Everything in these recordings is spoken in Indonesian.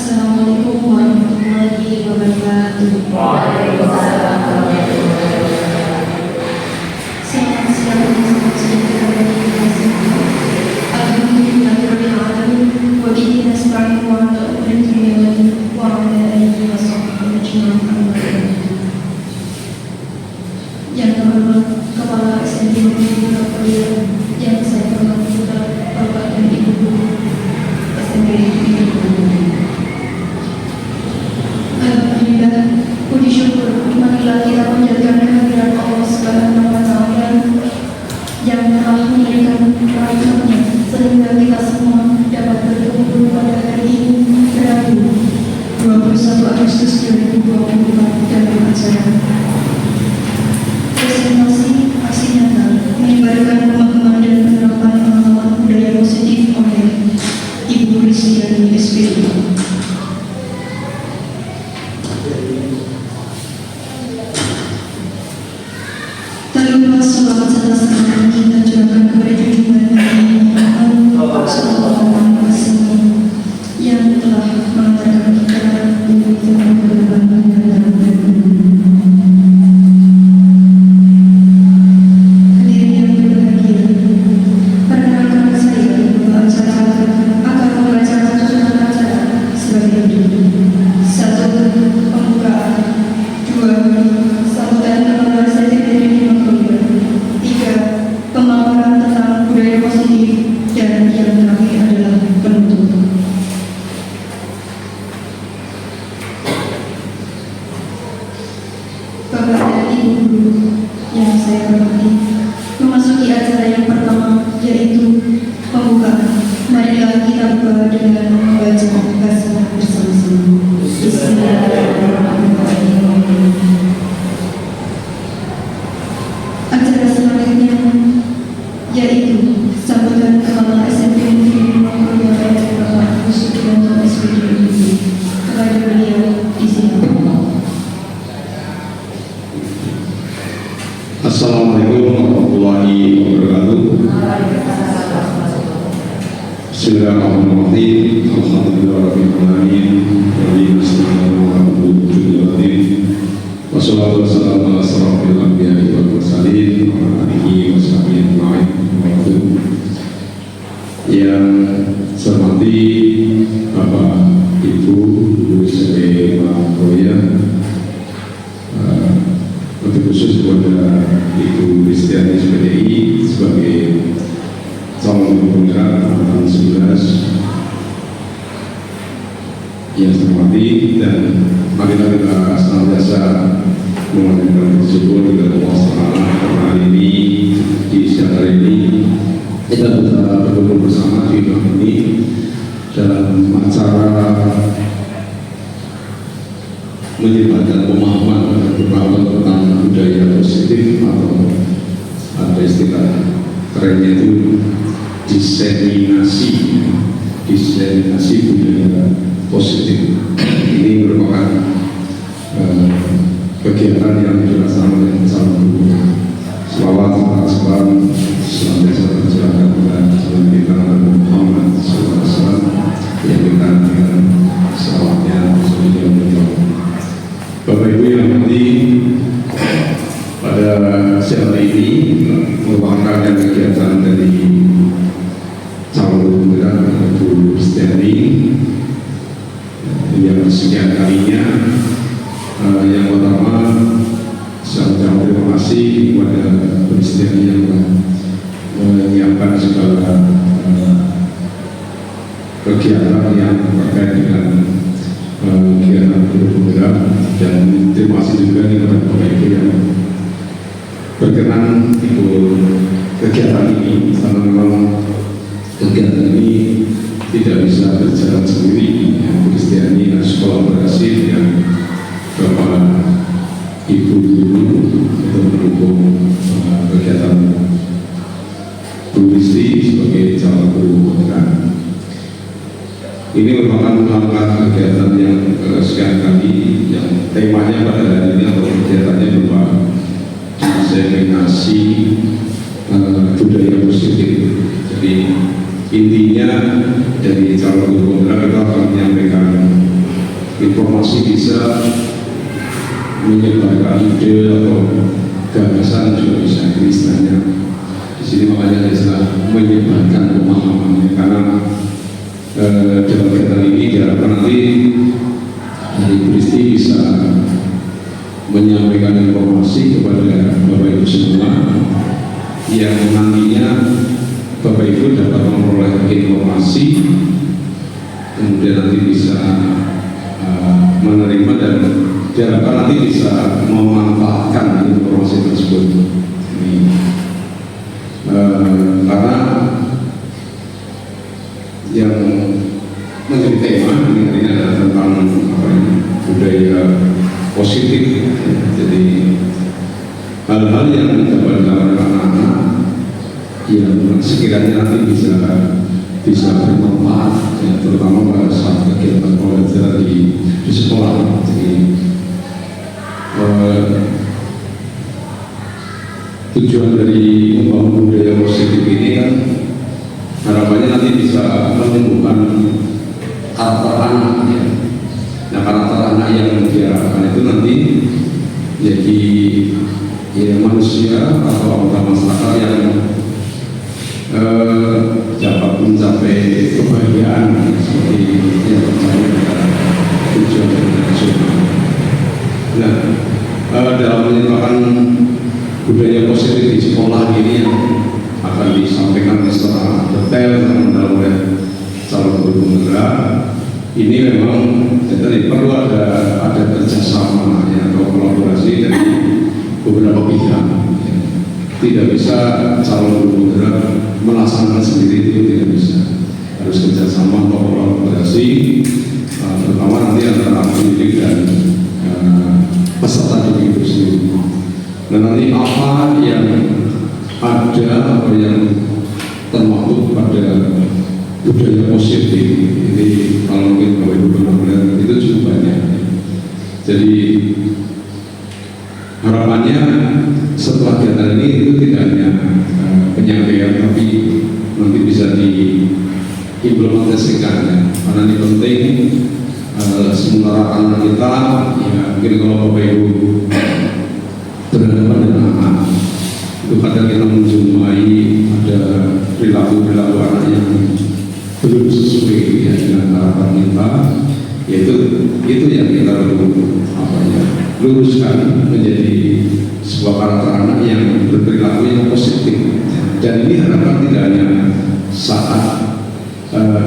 Assalamualaikum warahmatullahi wabarakatuh. Waalaikumsalam warahmatullahi wabarakatuh. Selamat siang selamat sejahtera bagi kita semua. Alhamdulillahirabbil alamin wa bihi nasta'in wa ala alihi wa sahbihi ajma'in. Yang terhormat Kepala SMP Negeri Kuliah, yang saya hormati juga Bapak dan Ibu Guru SMP Negeri Kuliah. Alhamdulillah, puji syukur marilah kita menjadikan kehadiran Allah Subhanahu wa Ta'ala yang telah memberikan rahmatnya sehingga kita semua dapat berkumpul pada hari ini, Rabu 21 Agustus 2024 dalam acara presentasi aksi nyata menyebarkan pemahaman dan penerapan pengalaman budaya positif oleh Ibu Kristiani SPP. Terima selamat sejahtera kita curahkan kepada junjungan Nabi Muhammad SAW yang telah mengantarkan kita menuju kehidupan dunia dan akhirat. Hadirin yang berbahagia, perkenalkan saya akan membaca tuntunan acara sebagai berikut. 1. Pembukaan. 2. Sambutan kepala Sekretariat Kuliah. 3. Pemaparan tentang budaya positif, dan yang terakhir adalah penutup. Bapak dan Ibu Guru yang saya hormati, memasuki acara yang pertama yaitu pembukaan. Marilah kita buka dengan membaca basmalah bersama-sama. Bismillahirrahmanirrahim. Acara selanjutnya yaitu sambutan Kepala SMP Negeri Kuliah Bapak Supriyanto SPDM. Kepada beliau disilakan. Assalamualaikum warahmatullahi wabarakatuh. Bismillahirrahmanirrahim. Alhamdulillahirabbil alamin. Wassalatu wassalamu ala asyrofil anbiya'i wal mursalin wa ala alihi wa sahbihi ajma'in. Yang saya hormati Bapak Ibu Guru SMP Kuliah, lebih khusus kepada Ibu Kristiani SPDI sebagai calon pembicara angkatan 11 yang saya hormati, dan marilah kita senantiasa memanjatkan bersyukur kepada Allah Subhanahu karena hari ini di siang hari ini kita bisa berkumpul bersama di tempat ini dalam acara menyebarkan pemahaman dan pemahaman tentang budaya positif, atau ada istilah kerennya itu diseminasi budaya positif. Ini merupakan kegiatan yang dilaksanakan oleh bersama guru. Selawat salam senantiasa tercurahkan kepada Rasul kita Nabi Muhammad SAW yang kita nantikan selawatnya sebagai beliau. Bapak Ibu yang nanti pada siang hari ini merupakan kegiatan dari calon pembicara Ibu Kristiani yang sekian kalinya. Yang pertama, saya ucapkan terima kasih kepada Kristiani yang menyiapkan segala kegiatan yang terkait dengan kegiatan pembicara, dan terima kasih juga kepada Bapak Ibu yang berkenan ikut kegiatan ini, karena memang kegiatan ini tidak bisa berjalan sendiri. Kristiani harus kolaborasi dengan Bapak Ibu Guru untuk mendukung kegiatan Bu Kristi sebagai calon guru pembicara. Ini merupakan langkah kegiatan yang sekian kali, yang temanya pada hari ini atau kegiatannya berupa diseminasi budaya positif. Jadi intinya dari calon guru pembicara kita akan menyampaikan informasi bisa menyebarkan ide atau gagasan juga bisa, ini istilahnya di sini makanya ada istilah menyebarkan pemahaman, karena dalam kegiatan ini diharapkan nanti dari Kristi bisa menyampaikan informasi kepada Bapak Ibu semua yang nantinya Bapak Ibu dapat memperoleh informasi, kemudian nanti bisa menerima dan diharapkan nanti bisa memanfaatkan informasi tersebut. Karena yang menjadi tema ini adalah tentang budaya positif. Jadi hal-hal yang dapat dilakukan anak-anak yang sekiranya nanti bisa bermanfaat, ya, terutama pada saat kegiatan pembelajaran di sekolah. Jadi tujuan dari membangun budaya positif ini kan harapannya nanti bisa menumbuhkan karakter anak, ya. Nah, karakter anak yang diharapkan itu nanti jadi ya manusia atau anggota masyarakat yang dapat mencapai kebahagiaan seperti yang percaya pada tujuan dari nasional. Nah, dalam menyertakan budaya positif di sekolah ini yang akan disampaikan secara detail oleh calon guru penggerak ini memang perlu ada kerjasama ya, atau kolaborasi dari beberapa pihak. Tidak bisa calon guru penggerak melaksanakan sendiri, itu tidak bisa, harus kerjasama atau kolaborasi, terutama nanti antara pendidik dan peserta didik itu sendiri. Dan nanti apa yang ada atau yang termaktub pada budaya positif ini, kalau mungkin Bapak Ibu benar-benar itu cukup banyak. Jadi harapannya setelah kegiatan ini itu tidak hanya penyampaian, tapi nanti bisa diimplementasikan, ya. Karena ini penting. Sementara anak kita, ya mungkin kalau Bapak Ibu berhadapan dengan anak, itu kadang kita menjumpai ada perilaku anak yang belum sesuai ya dengan harapan kita, yaitu yang kita perlu luruskan menjadi sebuah karakter anak yang berperilaku yang positif. Dan ini harapan tidak hanya saat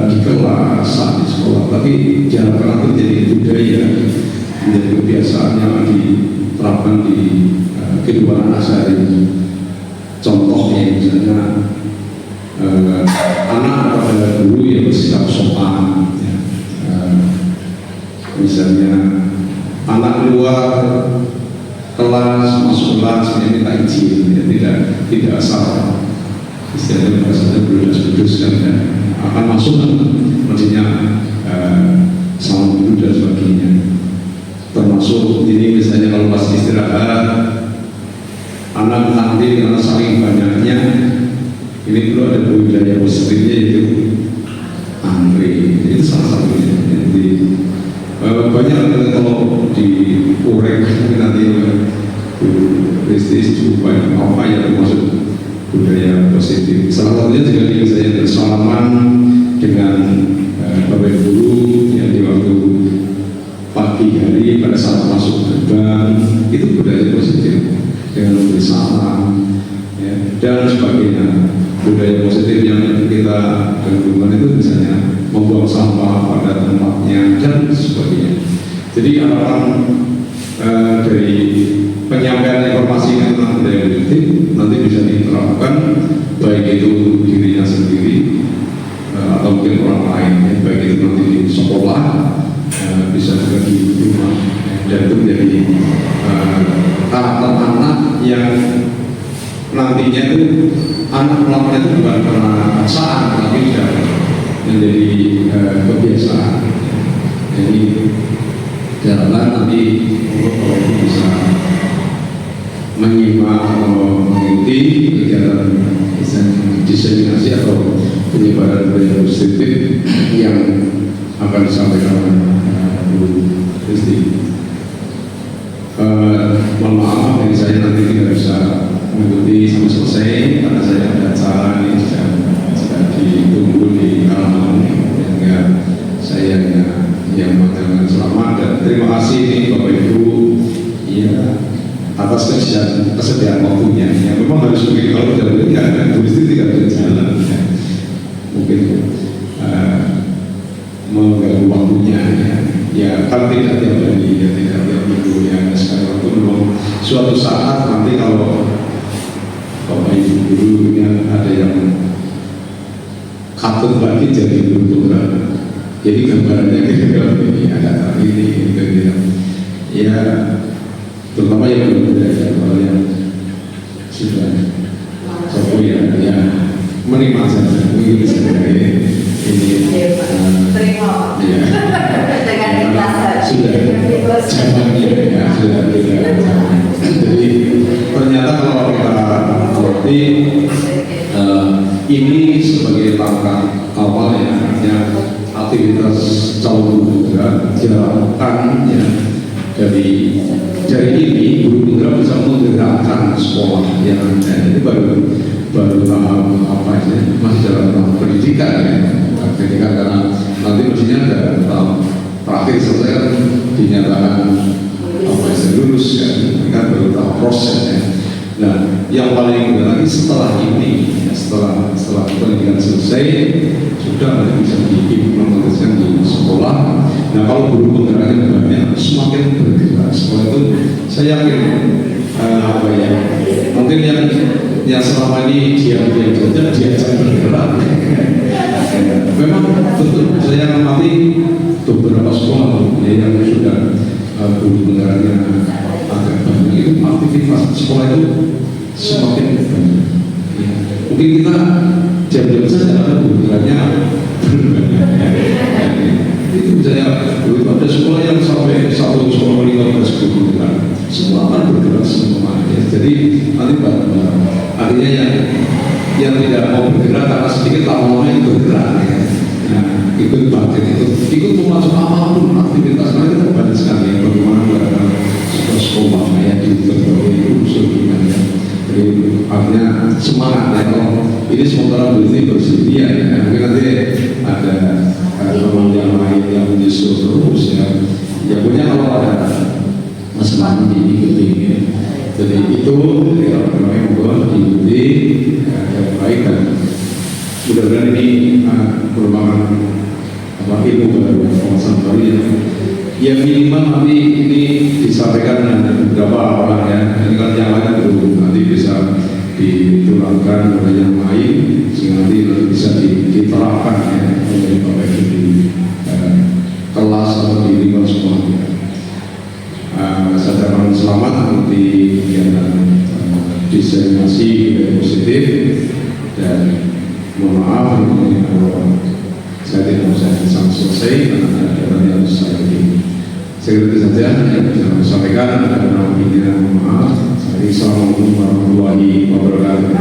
di kelas, saat di sekolah, tapi diharapkan menjadi budaya, menjadi kebiasaan yang diterapkan di kehidupan anak sehari. Contohnya misalnya anak pada guru yang bersikap sopan, ya. Misalnya anak keluar kelas, masuk kelas, minta izin, ya, tidak asal istilahnya bahasanya berdas-berdas kan, ya. Akan masuk maksudnya salam dulu dan sebagainya. Termasuk ini misalnya kalau pas istirahat anak nanti karena saking banyaknya ini perlu ada budaya positifnya, yaitu antri. Itu salah satunya. Jadi banyak kalau diurek nanti Kristi cukup banyak apa yang termasuk budaya positif. Salah satunya juga di saya bersalaman dengan Bapak Ibu guru yang di waktu pagi hari pada saat masuk gerbang, itu budaya positif dengan memberi salam, ya, dan sebagainya. Budaya positif yang kita gabungkan itu misalnya membuang sampah pada tempatnya dan sebagainya. Jadi harapan dari penyampaian informasi tentang budaya positif nanti bisa diterapkan baik itu dirinya sendiri atau mungkin orang lain, ya, baik itu nanti di sekolah, bisa juga di rumah, dan itu menjadi karakter anak yang nantinya itu anak melakukan itu bukan karena paksaan, tapi sudah menjadi kebiasaan. Jadi diharapkan nanti kalau itu bisa menyimak atau mengikuti kegiatan diseminasi atau penyebaran budaya positif yang akan disampaikan oleh guru. Gusti. Mohon maaf dari saya nanti tidak bisa mengikuti sampai selesai karena saya ada acara ini sedang ditunggu di halaman sehingga saya yang mengucapkan selamat dan terima kasih nih Bapak Ibu ya atas kesediaan waktunya. Ya memang harus begitu, kalau tidak ya turis tidak bisa jalan ya. Mungkin mengganggu waktunya ya kan tidak tiap hari ya, tidak tiap minggu ya. Sekarang itu memang suatu saat nanti kalau Bapak Ibu gurunya ada yang katut lagi jadi guru tunggal, jadi gambarannya kira-kira ini ada ini gitu ya, terutama yang belum belajar, kalau yang sudah sopo ya menikmati saja mungkin sebagai ini terima ya dengan ikhlas sudah zamannya ya sudah tidak. Jadi ternyata kalau kita berarti ini sebagai langkah awal ya, artinya aktivitas calon guru tunggal diharapkan ya dari ini guru tunggal bisa menggerakkan sekolah yang ada. Ini baru tahap apa sih, masih dalam tahap pendidikan ya, pendidikan karena nanti mestinya ada tahap terakhir selesai kan dinyatakan apa yang lulus ya, kan baru tahap proses ya. Nah, yang paling mudah lagi setelah ini, ya, setelah pendidikan selesai sudah bisa diimplementasikan di sekolah. Nah, kalau guru penggeraknya banyak, semakin bergerak sekolah itu, saya yakin apa ya, mungkin yang selama ini diam-diam saja diajak bergerak. Memang betul, saya amati beberapa sekolah ya, yang sudah guru penggeraknya agak banyak, itu aktivitas sekolah itu semakin banyak. Ya. Mungkin kita diam-diam saja ada guru penggeraknya itu saya dulu ada sekolah yang sampai 1 sekolah 15 guru penggerak, semua akan bergerak semua. Ya. Jadi nanti artinya yang tidak mau bergerak karena sedikit lama-lama itu bergerak ya. Nah, ikut bangkit, ikut memasuk apapun aktivitas. Karena kita banyak sekali bagaimana melakukan sekolah kayak di berbagai unsur ya. Jadi artinya semangat ya, kalau ini sementara berhenti bersedia ya, mungkin nanti ada teman yang lain yang menyusul terus ya. Ya punya kalau ada semangat diikuti ya. Jadi itu ya memang diikuti ya, yang baik dan mudah-mudahan ini merupakan ilmu baru, wawasan baru yang minimal nanti ini disampaikan dengan beberapa orang ya. Ini kan yang lain belum, nanti bisa diturunkan oleh yang lain sehingga nanti bisa diterapkan ya oleh Bapak Ibu di kelas atau di lingkungan sekolah ya. Saya selamat nanti kegiatan diseminasi budaya positif dan mohon maaf ini kalau saya tidak bisa sampai selesai karena ada yang harus saya ini. Saya itu saja yang bisa saya sampaikan dan mohon maaf. Assalamualaikum warahmatullahi wabarakatuh.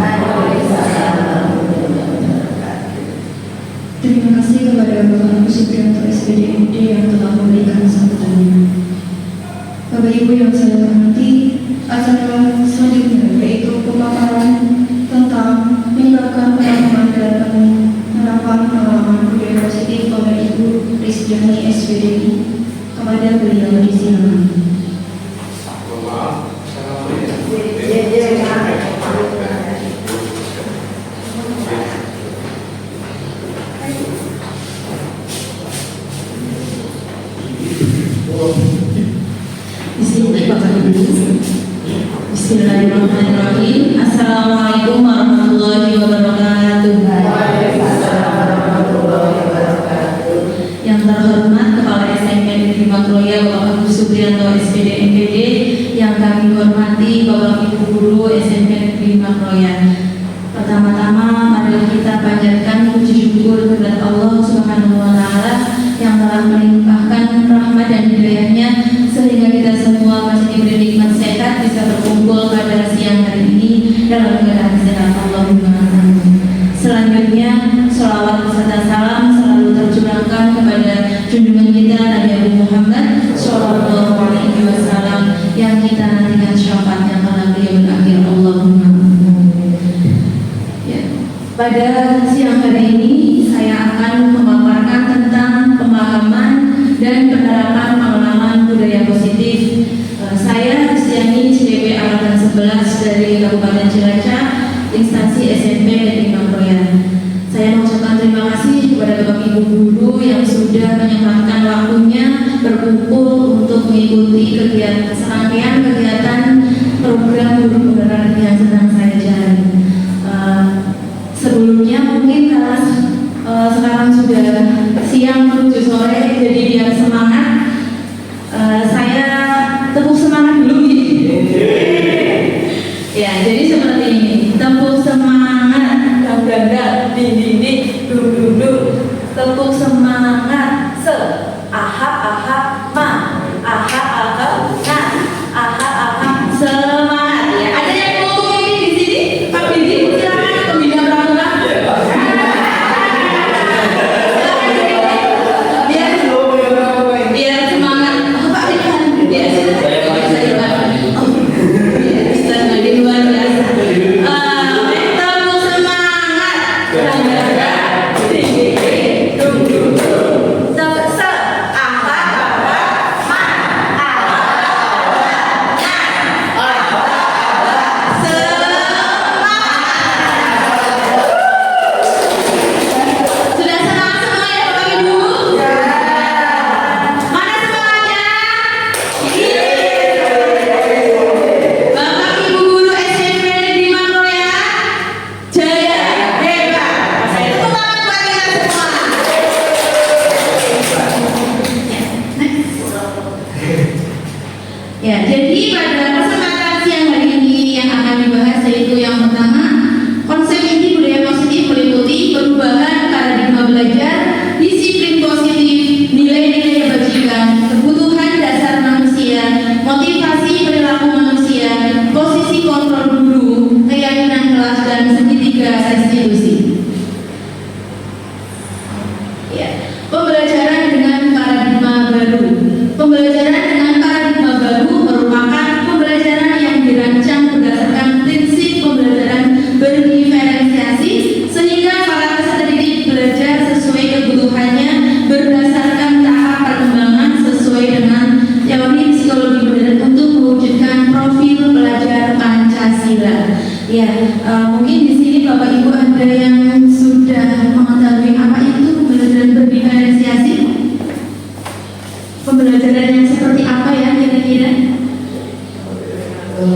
Terima kasih kepada Bapak Agus Supriyanto SPDMD yang telah memberikan sambutannya. Bapak Ibu yang saya hormati, acara selanjutnya yaitu pemaparan tentang meningkatkan pemahaman dan penerapan pengalaman budaya positif oleh Ibu Rizkyani SPDI. Kepada beliau disilakan. Bismillahirrahmanirrahim. Assalamualaikum warahmatullahi wabarakatuh. Yang terhormat Kepala SMP Negeri Makroya Bapak Agus Supriyanto berkumpul untuk mengikuti serangkaian kegiatan program guru penggerak yang sedang saya jalani. Sebelumnya mungkin karena sekarang sudah siang menuju sore, jadi biar semangat, saya tepuk semangat dulu gitu. Ya, jadi seperti ini, tepuk semangat, ganda, dinding, duduk, tepuk semangat, aha, ma, aha, na, semangat ya. Ada yang mau memimpin di sini? Pak Billy, silakan pembina pramuka. Biar semangat. Pak Billy, biar di luar biasa. Tepuk semangat, ganda, dinding, duduk. Ya, jadi pada kesempatan siang hari ini yang akan dibahas yaitu yang pertama, konsep inti budaya positif meliputi perubahan paradigma belajar, disiplin positif, nilai-nilai kebajikan, kebutuhan dasar manusia, motivasi perilaku manusia, posisi kontrol guru, keyakinan kelas dan segitiga institusi. Ya, pembelajaran dengan paradigma baru. Pembelajaran dengan paradigma baru merupakan pembelajaran yang dirancang berdasarkan prinsip pembelajaran berdiferensiasi sehingga para peserta didik belajar sesuai kebutuhannya berdasarkan tahap perkembangan sesuai dengan teori psikologi modern untuk mewujudkan profil pelajar Pancasila. Ya, mungkin di sini Bapak Ibu ada yang sudah mengetahui apa itu pembelajaran berdiferensiasi? Pembelajaran yang seperti apa ya kira-kira?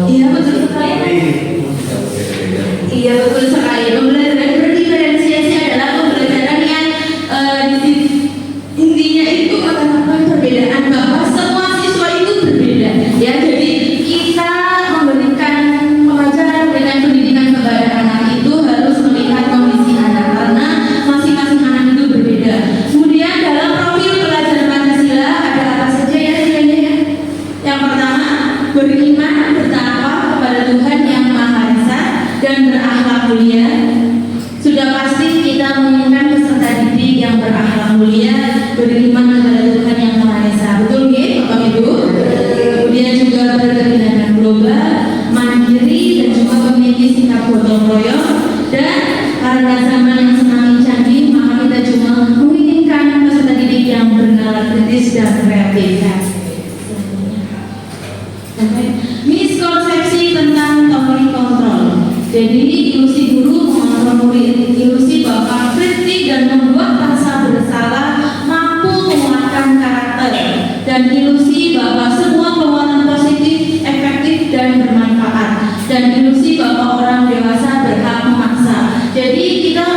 Iya betul sekali. Iya betul sekali. Pembelajaran berdiferensiasi adalah pembelajaran yang intinya itu adalah perbedaan bahwa semua siswa itu berbeda. Ya, jadi kita memberikan pendidikan kepada anak itu harus melihat kondisi anak karena masing-masing anak itu berbeda. Kemudian dalam profil pelajar Pancasila ada apa saja ya istilahnya ya? Yang pertama, beriman, bertakwa kepada Tuhan Yang Maha Esa dan berakhlak mulia. Sudah pasti kita menginginkan peserta didik yang berakhlak mulia, beriman kepada Tuhan Yang Maha Esa. Betul nggih, Bapak Ibu? Kemudian juga berkebinekaan global, mandiri dan juga memiliki sikap gotong royong. Dan karena zaman yang semakin canggih, maka kita cuma menginginkan peserta didik yang bernalar kritis dan kreatif. Miskonsepsi tentang teori kontrol. Jadi ilusi guru mengontrol murid, ilusi bahwa kritik dan membuat rasa bersalah mampu menguatkan karakter, dan ilusi bahwa semua penguatan positif efektif dan bermanfaat, dan ilusi bahwa orang dewasa berhak memaksa. Jadi kita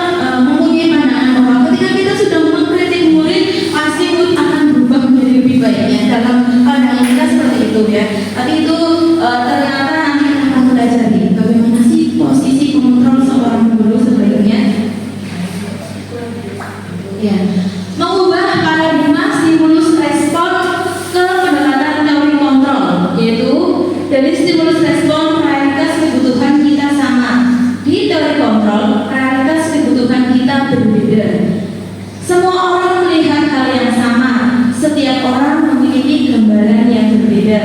mempunyai pandangan bahwa ketika kita sudah mengkritik murid, pasti murid akan berubah menjadi lebih baik ya. Dalam pandangan kita seperti itu ya. Tapi itu ternyata nanti akan pelajari bagaimana sih posisi pengontrol seorang guru sebaiknya. Ya, mengubah paradigma stimulus respon ke pendekatan teori kontrol, yaitu dari stimulus respon realitas kebutuhan kita sama. Di teori kontrol, realitas kebutuhan kita berbeda. Semua orang melihat hal yang sama, setiap orang memiliki gambaran yang berbeda.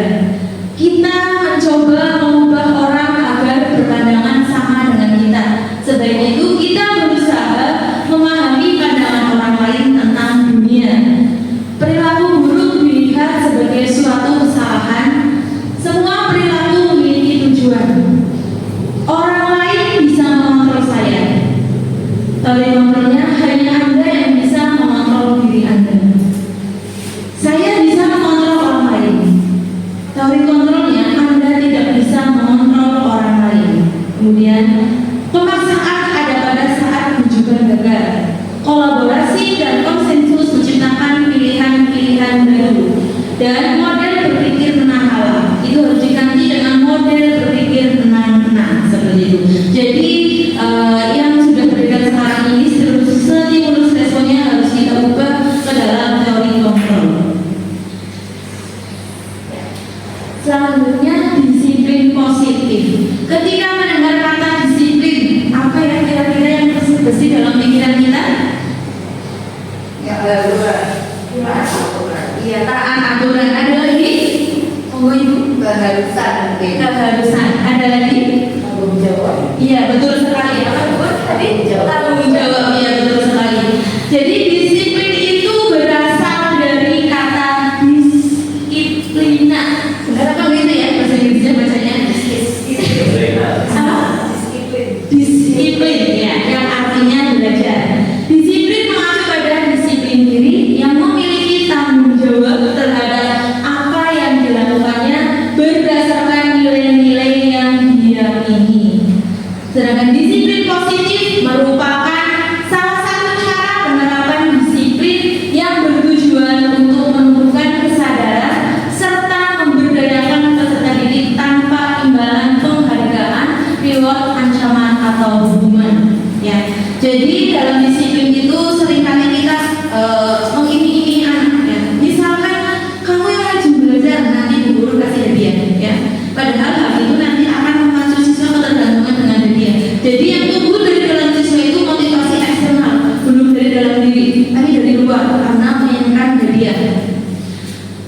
Kita mencoba mengubah orang agar berpandangan sama dengan kita. Sebaik itu kita berusaha memahami pandangan orang lain tentang dunia. Perilaku buruk dilihat sebagai suatu kesalahan. Semua perilaku memiliki tujuan pemaksaan ada pada saat rujukan gagal. Kolaborasi dan konsensus menciptakan pilihan-pilihan baru dan model berpikir menang itu harus diganti dengan model berpikir menang seperti itu. Jadi yang sudah beredar sekarang ini stimulus responnya harus kita ubah ke dalam teori kontrol. Selanjutnya disiplin positif. Ketika mendengar kata disiplin, apa yang kira-kira yang terbesit dalam pikiran kita? Ya, Iya, taat aturan. Ada lagi? Oh ibu, keharusan mungkin. keharusan. Ada lagi? Tanggung jawab. Iya, betul sekali. Apa bu? Tadi tanggung jawab. Iya, betul sekali. Jadi disiplin itu berasal dari kata disiplina. Benar apa gitu ya bahasa Inggrisnya bacanya? Apa? Disiplin ya, yang artinya belajar. Disiplin mengacu pada disiplin diri yang memiliki tanggung jawab terhadap apa yang dilakukannya berdasarkan nilai-nilai yang diyakini. Sedangkan disiplin positif merupakan salah satu cara penerapan disiplin yang bertujuan untuk menumbuhkan kesadaran serta memberdayakan peserta didik tanpa imbalan penghargaan, reward, ancaman atau hukuman. Ya, jadi dalam disiplin itu seringkali kita mengiming-imingi anak. Ya. Misalkan kamu yang rajin belajar nanti bu guru kasih hadiah. Ya. Padahal hal itu nanti akan memacu siswa ketergantungan dengan hadiah. Jadi yang tumbuh dari dalam siswa itu motivasi eksternal, belum dari dalam diri, tapi dari luar karena menginginkan hadiah.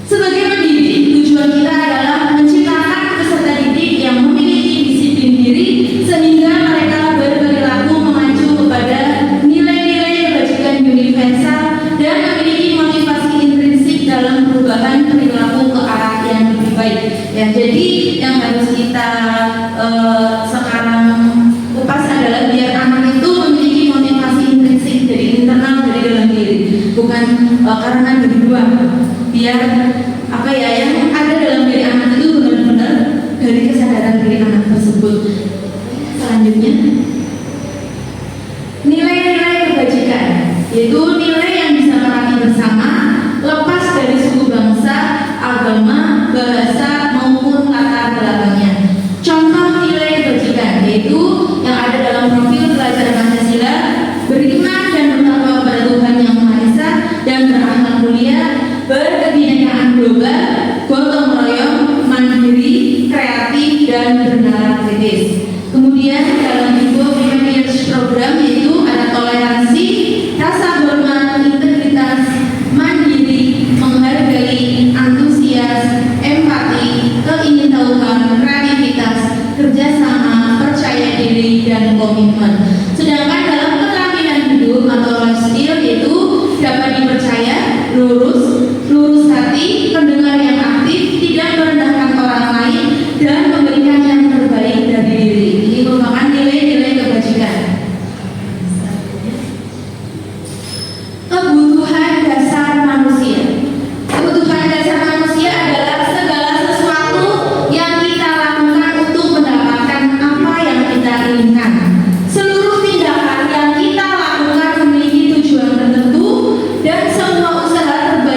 Sebagai pendidik, tujuan kita adalah menciptakan peserta didik yang memiliki disiplin diri sehingga mereka berperilaku mengacu kepada nilai-nilai kebajikan universal dan memiliki motivasi intrinsik dalam perubahan perilaku ke arah yang lebih baik. Ya, jadi yang harus kita sekarang kupas adalah biar anak itu memiliki motivasi intrinsik dari internal dari dalam diri, bukan karena dari luar. Biar apa ya yang ada dalam diri anak itu benar-benar dari kesadaran diri anak tersebut. Selanjutnya nilai-nilai kebajikan, yaitu nilai yang disepakati bersama lepas dari suku bangsa, agama, bahasa maupun latar belakangnya. Contoh nilai kebajikan yaitu yang ada dalam profil pelajar Pancasila: beriman dan bertakwa kepada Tuhan Yang Maha Esa dan berakhlak mulia, berkebinekaan global, gotong royong, mandiri, kreatif dan bernalar kritis. Kemudian dalam info Privilege program yaitu ada toleransi, rasa hormat, integritas, mandiri, menghargai, antusias, empati, keingintahuan, kreativitas, kerjasama, percaya diri dan komitmen. Sedangkan dalam keterampilan hidup atau life skill yaitu dapat dipercaya, lurus hati, pendengar yang aktif, tidak merendahkan orang lain, dan memberikan yang terbaik dari diri. Ini merupakan nilai-nilai kebajikan. Kebutuhan dasar manusia. Kebutuhan dasar manusia adalah segala sesuatu yang kita lakukan untuk mendapatkan apa yang kita inginkan. Seluruh tindakan yang kita lakukan memiliki tujuan tertentu dan semua usaha terbaik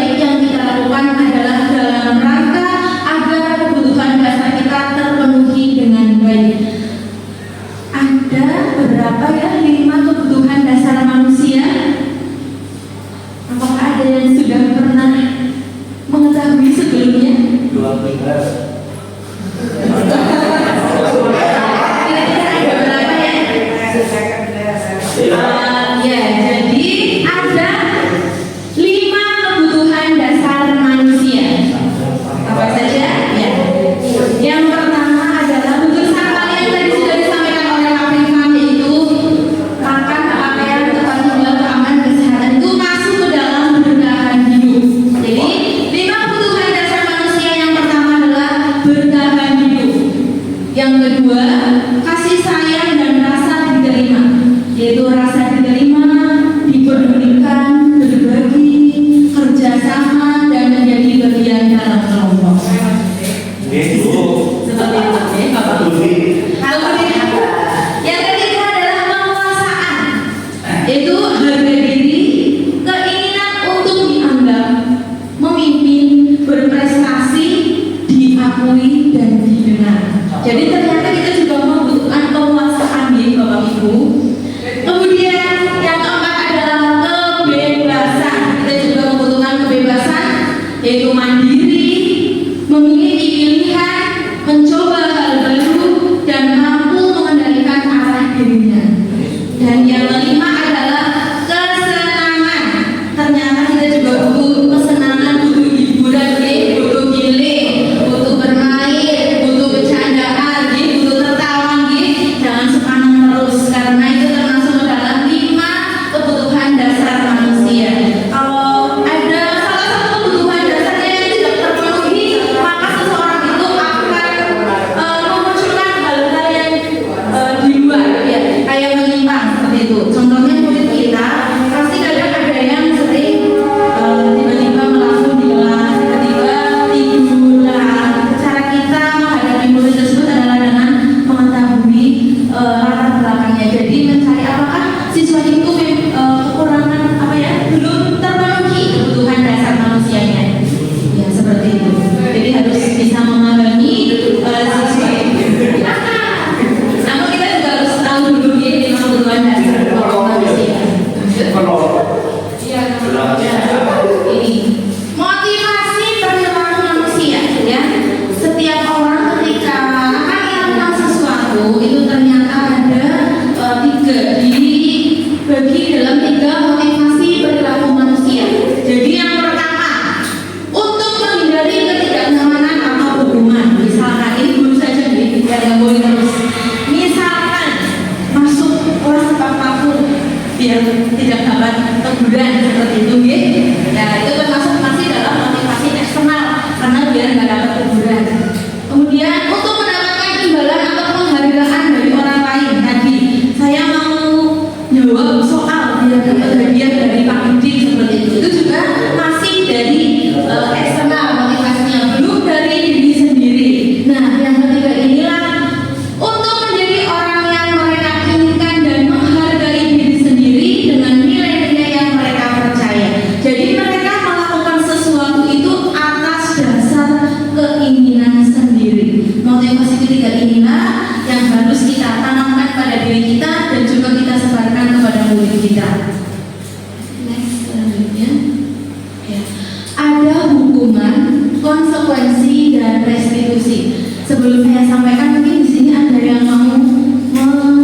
konsekuensi dan restitusi. Sebelum saya sampaikan, mungkin di sini ada yang mau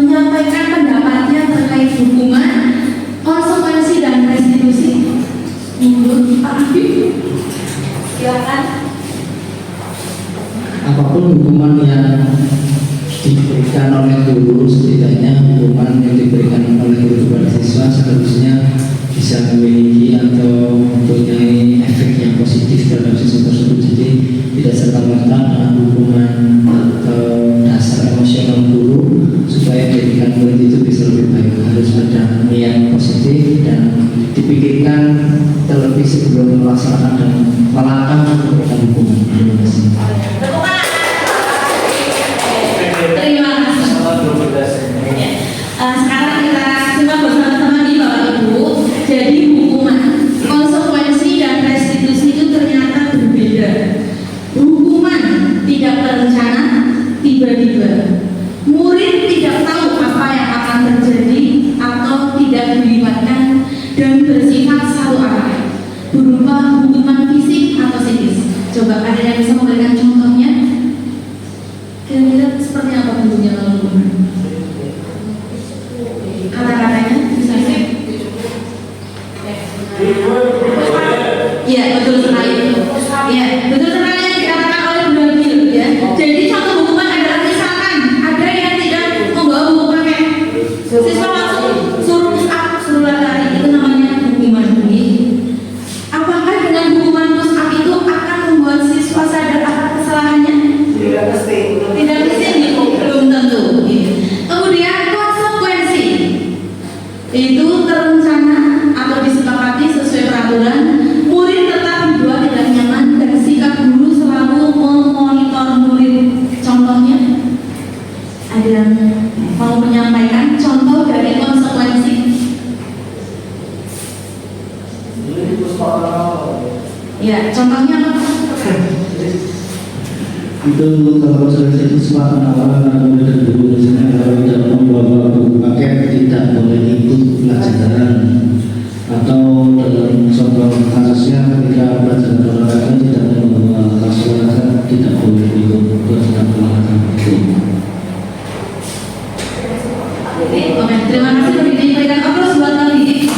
menyampaikan pendapatnya terkait hukuman, konsekuensi dan restitusi. Menurut Pak Habib, silakan. Apapun hukuman yang diberikan oleh guru, setidaknya hukuman yang diberikan oleh guru kepada siswa seharusnya bisa memiliki atau mempunyai efek yang positif terhadap siswa tersebut. Jadi tidak serta-merta dengan hukuman atau dasar emosional guru supaya pendidikan murid itu bisa lebih baik. Harus ada niat positif dan dipikirkan terlebih sebelum melaksanakan dan melangkah untuk memberikan hukuman. Terima kasih. Terima kasih. Sekarang kita simak bersama-sama nih Bapak Ibu. Jadi hukuman, konsekuensi dan restitusi itu ternyata berbeda. Hukuman tidak terencana, tiba-tiba. Murid tidak tahu apa yang akan terjadi atau tidak dilibatkan dan bersifat satu arah, berupa hukuman fisik atau psikis. Coba ada yang bisa memberikan contohnya? Kira-kira seperti apa bentuknya kalau hukuman? Kata-katanya bisa sih? Iya, betul sekali. Iya, betul sekali yang dikatakan oleh Bu Nabil ya. Jadi contoh hukuman adalah misalkan ada yang tidak membawa buku pakai, siswa langsung suruh push up, suruh lari, itu namanya hukuman. Apakah dengan hukuman push up itu akan membuat siswa sadar akan kesalahannya? Tidak pasti. Tidak mesti, belum tentu. Kemudian konsekuensi itu terencana atau disepakati sesuai peraturan. Murid tetap dibuat tidak nyaman dan sikap guru selalu memonitor murid. Contohnya, ada yang mau menyampaikan contoh dari konsekuensi? Ya, contohnya apa? Itu kalau konsekuensi itu semua penawaran anak murid dan guru, misalnya kalau tidak membawa buku paket tidak boleh ikut pelajaran, atau dalam contoh kasusnya ketika pelajaran olahraga tidak membawa tas olahraga tidak boleh ikut pelajaran olahraga itu. Oke, terima kasih sudah diberikan aplaus buat kami.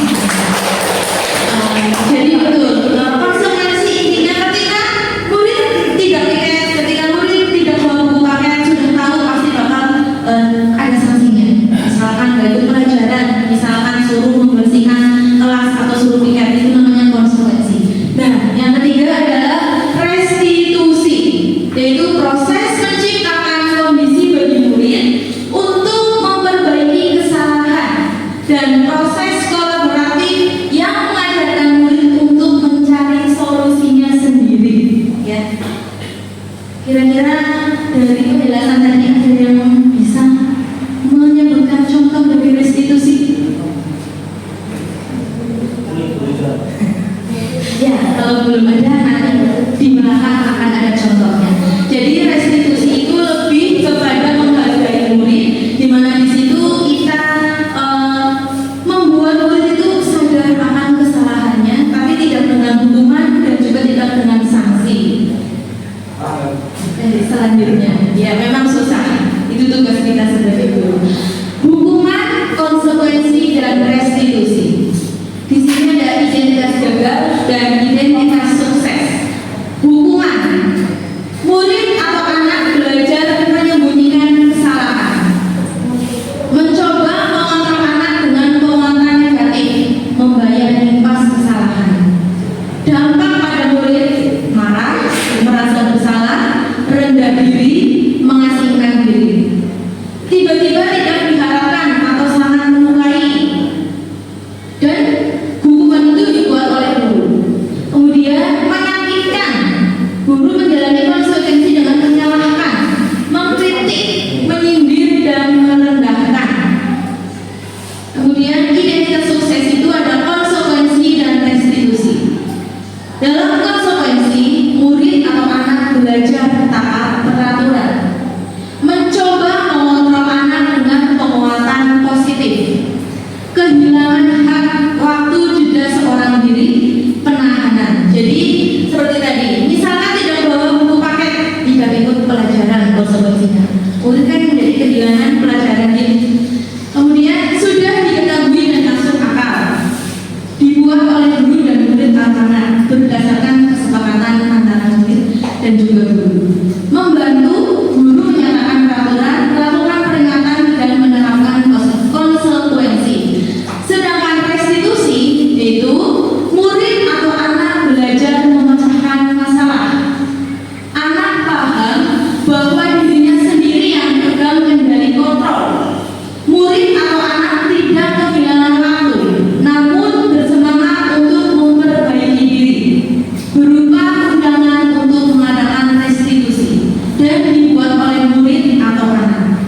Jadi betul, konsekuensi intinya ketika murid tidak piket, ketika murid tidak bawa buku paket, sudah tahu pasti bakal ada sanksinya. Misalkan gak ikut pelajaran, misalkan suruh membersihkan kelas atau suruh piket, itu namanya konsekuensi. Nah, yang ketiga adalah restitusi, yaitu proses menciptakan kondisi bagi murid untuk memperbaiki kesalahan dan proses kolaboratif yang mengajarkan murid untuk mencari solusinya sendiri. Ya, kira-kira dari penjelasan tadi ada yang bisa menyebutkan contoh dari restitusi? Ya, kalau belum ada nanti di belakang akan ada contohnya. Jadi restitusi itu lebih kepada menghargai murid, di mana di situ kita membuat murid itu sadar akan kesalahannya, tapi tidak dengan hukuman dan juga tidak dengan sanksi. Selanjutnya, ya memang susah. Itu tugas kita sebagai guru. Hukuman, konsekuensi dan restitusi. Di sini ada identitas gagal dan identitas sukses. Hukuman, murid atau anak belajar menyembunyikan kesalahan, mencoba mengontrol anak dengan penguatan negatif, membayar impas kesalahan. Dampak pada murid marah, merasa bersalah, rendah diri, mengasingkan diri. Tiba-tiba tidak diharapkan atau sangat melukai. Dan hukuman itu dibuat oleh guru. Kemudian menyakitkan. Guru menjalani konsekuensi dengan menyalahkan, mengkritik, menyindir dan merendahkan. Kemudian identitas sukses itu ada konsekuensi dan restitusi. dibuat oleh guru dan murid anak-anak berdasarkan kesepakatan antara murid dan juga guru. Membantu guru menyatakan peraturan, melakukan peringatan dan menerapkan konsekuensi. Sedangkan restitusi yaitu murid atau anak belajar memecahkan masalah. Anak paham bahwa dirinya sendiri yang pegang kendali kontrol. Murid atau anak tidak kehilangan waktu, namun bersemangat untuk memperbaiki diri, berupa undangan untuk mengadakan restitusi dan dibuat oleh murid atau anak.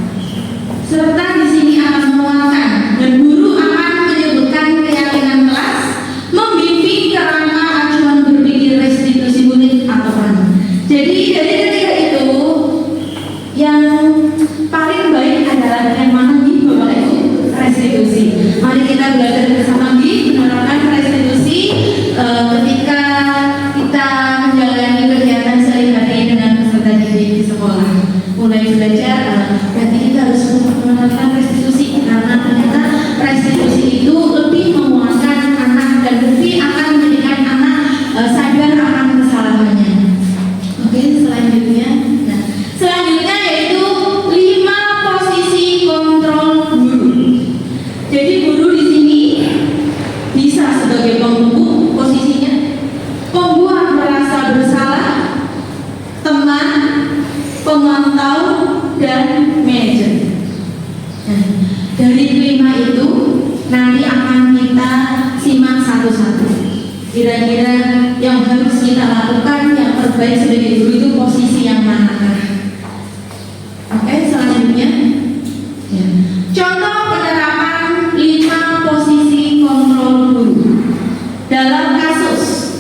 Serta di sini akan menguatkan dan guru akan menyebutkan keyakinan kelas, membimbing kerangka acuan berpikir restitusi murid atau anak. Jadi dari ketiga itu yang paling baik adalah yang mana nih Bapak Ibu? Restitusi. Mari kita belajar bersama nih menerapkan restitusi ketika kita menjalani kegiatan sehari-hari dengan peserta didik di sekolah. Mulai belajar, berarti kita harus menerapkan restitusi karena ternyata restitusi itu lebih memuaskan anak dan lebih akan menjadikan anak sadar akan kesalahannya. Oke, selanjutnya. Nah, selanjutnya yaitu 5 posisi kontrol guru. Jadi guru di sini bisa sebagai penghukum posisinya, pembuat merasa bersalah, teman, pemantau, dan manajer. Nah, dari 5 itu nanti akan kita simak satu-satu. Kira-kira yang harus kita lakukan yang terbaik sebagai guru itu posisi yang mana? Oke, selanjutnya ya. Contoh penerapan 5 posisi kontrol guru. Dalam kasus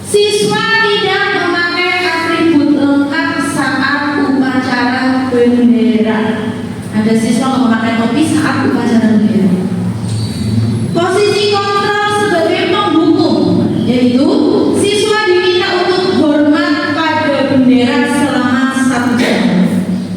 siswa tidak memakai atribut lengkap saat upacara bendera. Ada siswa memakai topi saat upacara bendera. Posisi kontrol sebagai penghukum yaitu siswa diminta untuk hormat pada bendera selama 1 jam.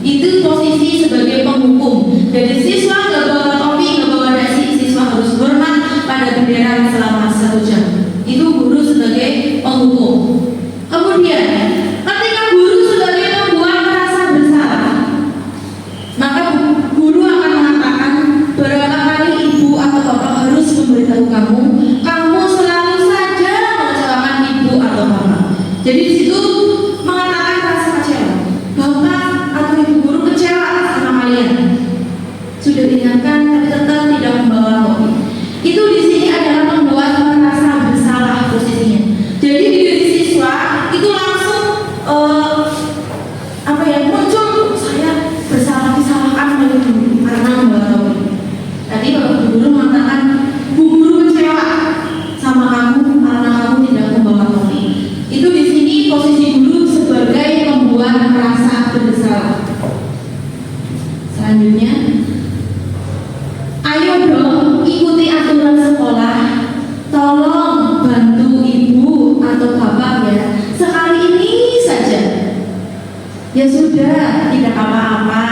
Itu posisi sebagai penghukum. Jadi siswa nggak bawa topi, nggak bawa dasi, siswa harus hormat pada bendera selama 1 jam. Itu guru sebagai penghukum. Kemudian ketika guru sebagai pembuat merasa bersalah, maka guru akan mengatakan berapa kali ibu atau bapak harus memberitahu kamu, kamu selalu saja mengecewakan ibu atau bapak. Jadi di situ mengatakan rasa kecewa. Bapak atau ibu guru kecewa sama kalian. Sudah diingatkan tapi tetap tidak membawa topi. Itu di sini adalah membuat merasa bersalah posisinya. Jadi di diri siswa itu langsung muncul saya bersalah-salahkan oleh guru karena membawa topi. Tadi bapak guru mengatakan bu guru kecewa sama kamu karena kamu tidak membawa topi. Itu di sini posisi guru sebagai pembuat merasa bersalah. Selanjutnya, ayo dong ikuti aturan sekolah. Tolong bantu ibu atau bapak ya. Sekali ini saja. Ya sudah, tidak apa-apa.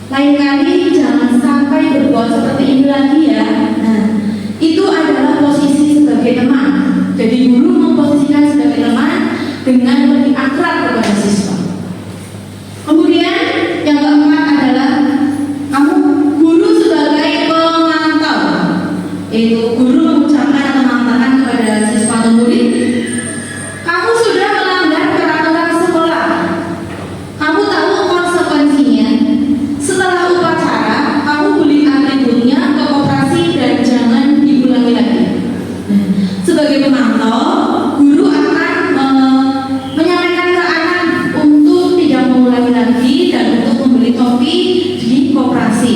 Lain kali jangan sampai berbuat seperti ini lagi ya. Nah, itu adalah posisi sebagai teman. Jadi guru memposisikan sebagai teman dengan lebih akrab kepada siswa. Kemudian yang keempat adalah kamu guru sebagai pemantau, yaitu guru mengucapkan atau mengatakan kepada siswa atau murid, kamu sudah melanggar peraturan sekolah. Kamu tahu konsekuensinya. Setelah upacara, kamu beli atributnya ke koperasi dan jangan diulangi lagi. Nah, sebagai pemantau, guru akan menyampaikan ke anak untuk tidak mengulangi lagi dan untuk membeli topi di koperasi.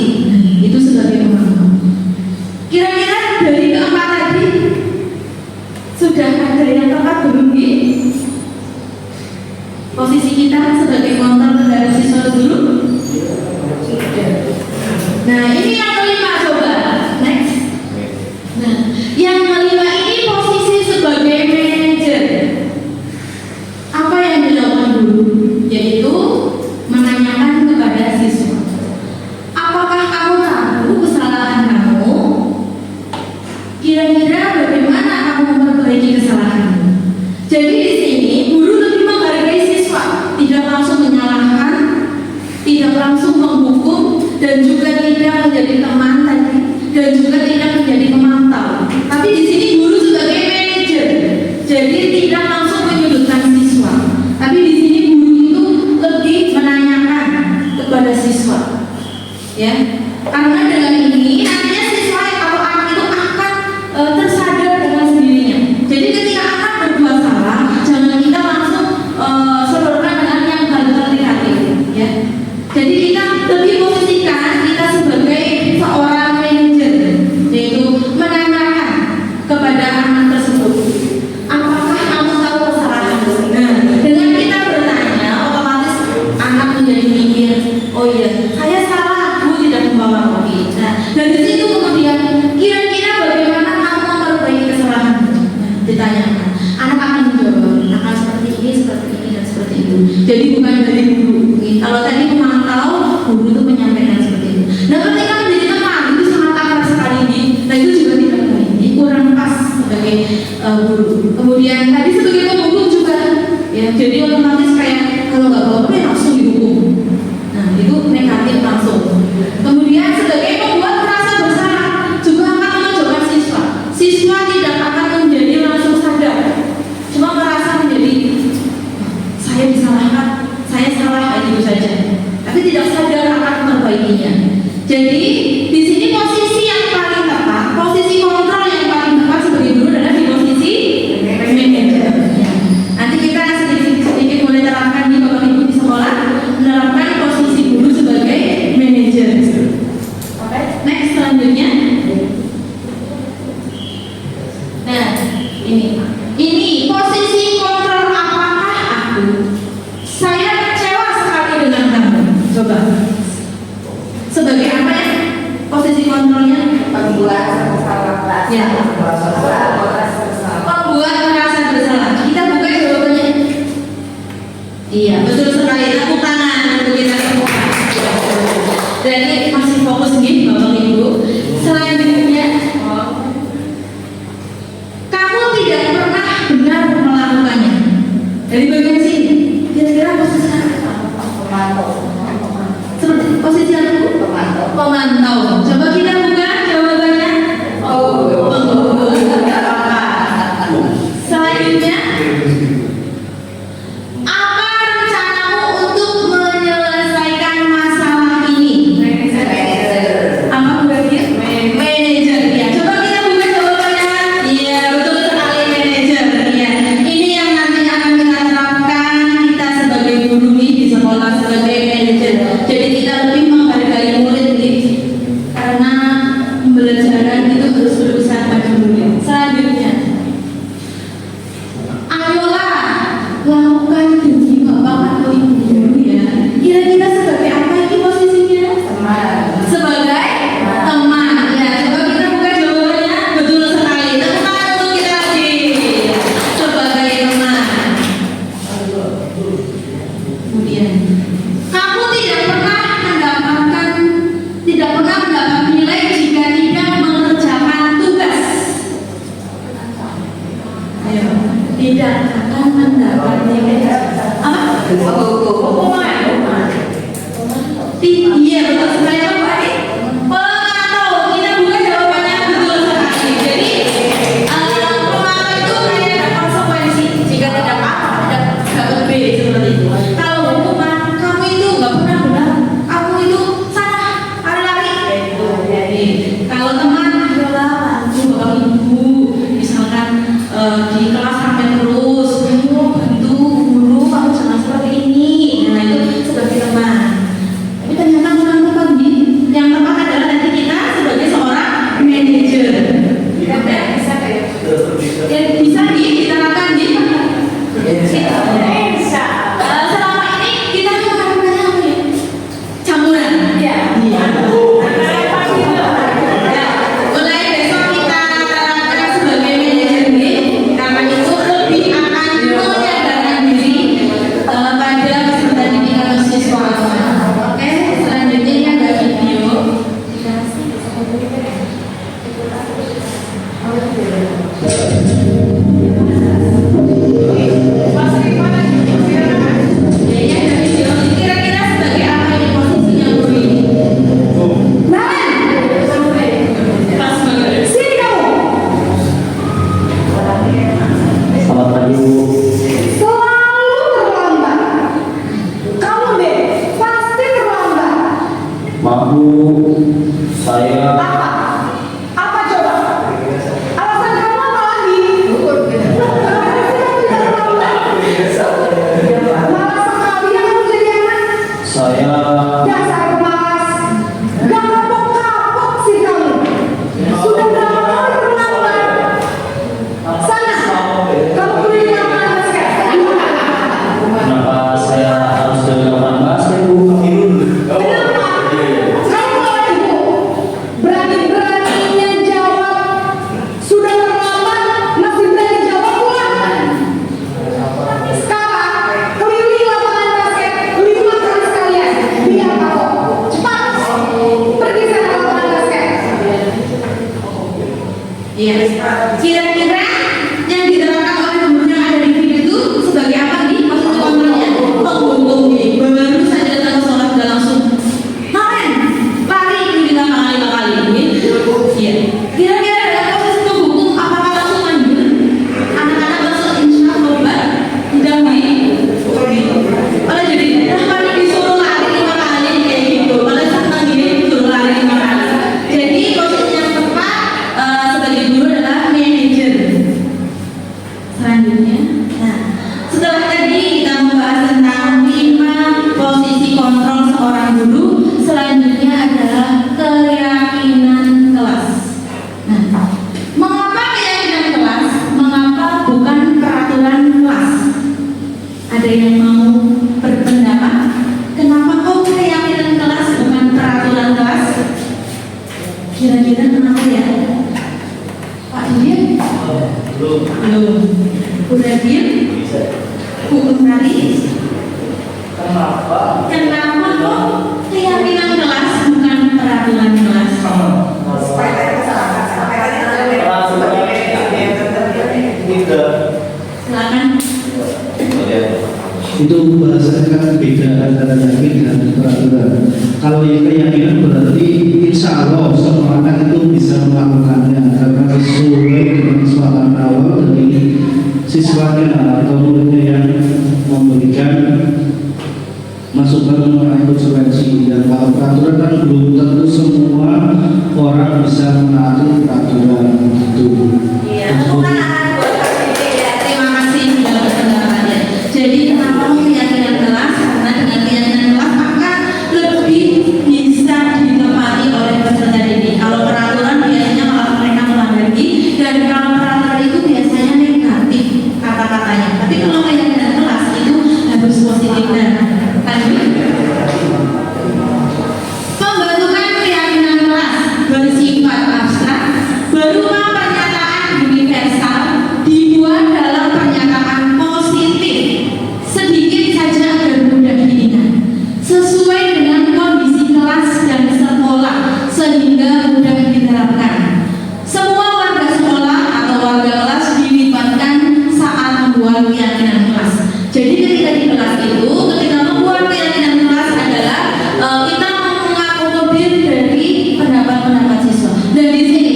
Itu sebagai pemantau. Kira-kira dari keempat tadi sudah ada yang tepat belum? Posisi kita sebagai kontrol terhadap siswa guru. Nah, ini yang kelima, coba next. Nah, yang kelima ini posisi sebagai manajer. Apa yang dilakukan guru? Yaitu menanyakan kepada siswa, apakah kamu tahu kesalahan kamu? Kira-kira bagaimana kamu Jadi tidak langsung menyudutkan siswa, tapi di sini guru itu lebih menanyakan kepada siswa, ya. Karena dengan ini nantinya siswa atau anak itu akan tersadar dengan sendirinya. Jadi ketika anak berbuat salah, jangan kita langsung sodorkan dengan yang hal-hal negatif, ya. Jadi kita lebih posisikan kita sebagai seorang manajer, yaitu menanyakan kepada anak tersebut, apakah kamu tahu kesalahanmu? Nah, dengan kita bertanya, otomatis anak menjadi mikir, oh iya, saya salah, aku tidak membawa kopi. Nah, dari situ kemudian kira-kira bagaimana kamu memperbaiki kesalahanmu? Nah, ditanyakan, anak akan menjawab, akan seperti ini dan seperti itu. Jadi bukan dari guru. Kalau tadi memantau, guru itu menyampaikan seperti itu. Nah, ketika menjadi teman itu sangat akrab sekali ini. Nah, itu juga tidak baik. Ini kurang pas sebagai guru. Kemudian tadi sebagai pemukul juga, ya. Jadi otomatis kayak kalau nggak bawa kopi langsung dihukum. Nah, itu negatif langsung. Kemudian sebagai pembuat merasa bersalah juga akan menunjukkan siswa. Siswa tidak akan menjadi langsung sadar, cuma merasa menjadi saya disalahkan, saya salah kayak gitu saja, tapi tidak sadar akan memperbaikinya. Jadi di sini posisi yang paling tepat, posisi kontrol yang paling tepat sebagai guru adalah di posisi manajer. Nanti kita sedikit mulai terapkan di Bapak Ibu di sekolah, menerapkan posisi guru sebagai manajer. Oke, next selanjutnya. Nah, ini posisi kontrol apakah aku? Saya kecewa sekali dengan kamu. Coba. Sebagai apa ya? Posisi kontrolnya? Pembuat bersalah. Ya. Membuat merasa bersalah. Kita buka jawabannya. Iya, betul sekali. Tepuk tangan untuk kita semua. Dan ini masih fokus nih Bapak Ibu. Selanjutnya, kamu tidak pernah benar melakukannya. Dari bagian sini, kira-kira posisi apa? Seperti posisi aku? Pemantau. Coba kita buka jawabannya. Pengguru. Selanjutnya, apa rencanamu untuk menyelesaikan masalah ini? Apa berarti? Manajer. Ya, coba kita buka jawabannya. Iya, betul sekali manajer. Ya, ini yang nanti akan kita terapkan kita sebagai guru nih di sekolah sebagai manajer. Jadi kita lebih menghargai murid nih, karena pembelajaran itu harus berusaha pada murid. Selanjutnya, ayolah lakukan demi bapak atau ibu guru ya. Kira-kira sebagai apa ini posisinya? Sebagai teman. Ya, coba kita buka jawabannya. Betul sekali. Tepuk tangan untuk kita lagi. Sebagai teman. Kemudian, kamu tidak pernah mendapat nilai jika tidak mengerjakan tugas. Ayo, tidak akan mendapat nilai. Apa? Iya, betul sekali. Apa berarti? Pemantau. Kita buka jawabannya. Betul sekali. Jadi pemantau itu kayak ada konsekuensi. Jika tidak apa, tidak dapat B seperti itu. Kalau hukuman, kamu itu nggak pernah benar, kamu itu salah, lari-lari. Jadi kalau teman, ayolah bantu bapak ibu, misalkan di kelas sampai terus, ayo bantu guru, kamu jangan seperti ini. Nah, itu sebagai teman. Tapi ternyata kurang tepat nih. Yang tepat adalah nanti kita sebagai seorang manajer. Ya, bisa diterapkan di selama ini kita melakukan apa ya? Campuran. Iya. Mulai besok kita terapkan sebagai manajer nih, karena kita Ibu. Selalu terlambat. Kamu deh, pasti terlambat. Maaf Bu, saya Apa? Apa coba? Alasan kamu apa lagi? Kenapa sih kamu tidak terlambat? Malas sekali ya kamu jadi anak. saya Dasar pemalas. Gak kapok-kapok sih kamu. Sudah berapa kali terlambat? Sana, kamu kuliah di lapangan basket. kenapa saya harus dari lapangan basket Bu? Kenapa? Kamu mulai ibu. Berani-beraninya jawab. Sudah terlambat, masih berani jawab pula. Sekarang, keliling lapangan basket 5 kali sekalian. Biar kapok. Cepat. Pergi sana lapangan basket. Iya. Kira-kira yang diterapkan oleh guru yang ada di video itu sebagai apa nih? Maksud kontrolnya? Penghukum nih. Baru saja datang ke sekolah sudah langsung main, lari di lapangan 5 kali. Iya. Kira-kira dalam proses penghukum apakah langsung manjur? Anak-anak langsung insya Allah tidak main. Malah jadi kenapa nih disuruh lari 5 kali kayak gitu? Malah sama gini disuruh lari 5 kali. Jadi posisi yang tepat sebagai guru adalah manajer. Selanjutnya, nah, setelah tadi kita membahas tentang 5 posisi kontrol seorang guru, selanjutnya adalah keyakinan kelas. Nah, mengapa keyakinan kelas? Mengapa bukan peraturan kelas? Ada yang mau berpendapat? Kenapa kok keyakinan kelas bukan peraturan kelas? Kira-kira kenapa ya? Pak Dian? Belum. Udah diam? Bu Utari? Kenapa? Kenapa kok keyakinan kelas bukan peraturan kelas? Silakan. Itu bahasanya kan beda antara yakin dan peraturan. Kalau yang keyakinan berarti insya Allah semua anak itu bisa melakukannya karena sesuai dengan kesepakatan awal dari siswanya atau muridnya yang memberikan masukan mengenai konsekuensi. Dan kalau peraturan kan belum tentu semua orang bisa menaati peraturan itu. Iya, terima kasih sudah berpendapatnya. Jadi kenapa keyakinan kelas? Karena dengan keyakinan kelas maka lebih bisa ditepati oleh peserta didik. Kalau peraturan biasanya malah mereka melanggar, dan kalau peraturan itu biasanya negatif kata-katanya. Tapi kalau keyakinan kelas itu harus positif dan pembentukan keyakinan kelas bersifat abstrak berupa pernyataan universal dibuat dalam pernyataan positif sedikit saja agar mudah diingat sesuai dengan kondisi kelas dan sekolah sehingga mudah diterapkan. Semua warga sekolah atau warga kelas dilibatkan saat membuat keyakinan kelas. Jadi ketika di kelas itu, ketika membuat keyakinan kelas adalah kita mengakomodir dari pendapat-pendapat siswa. Dan di sini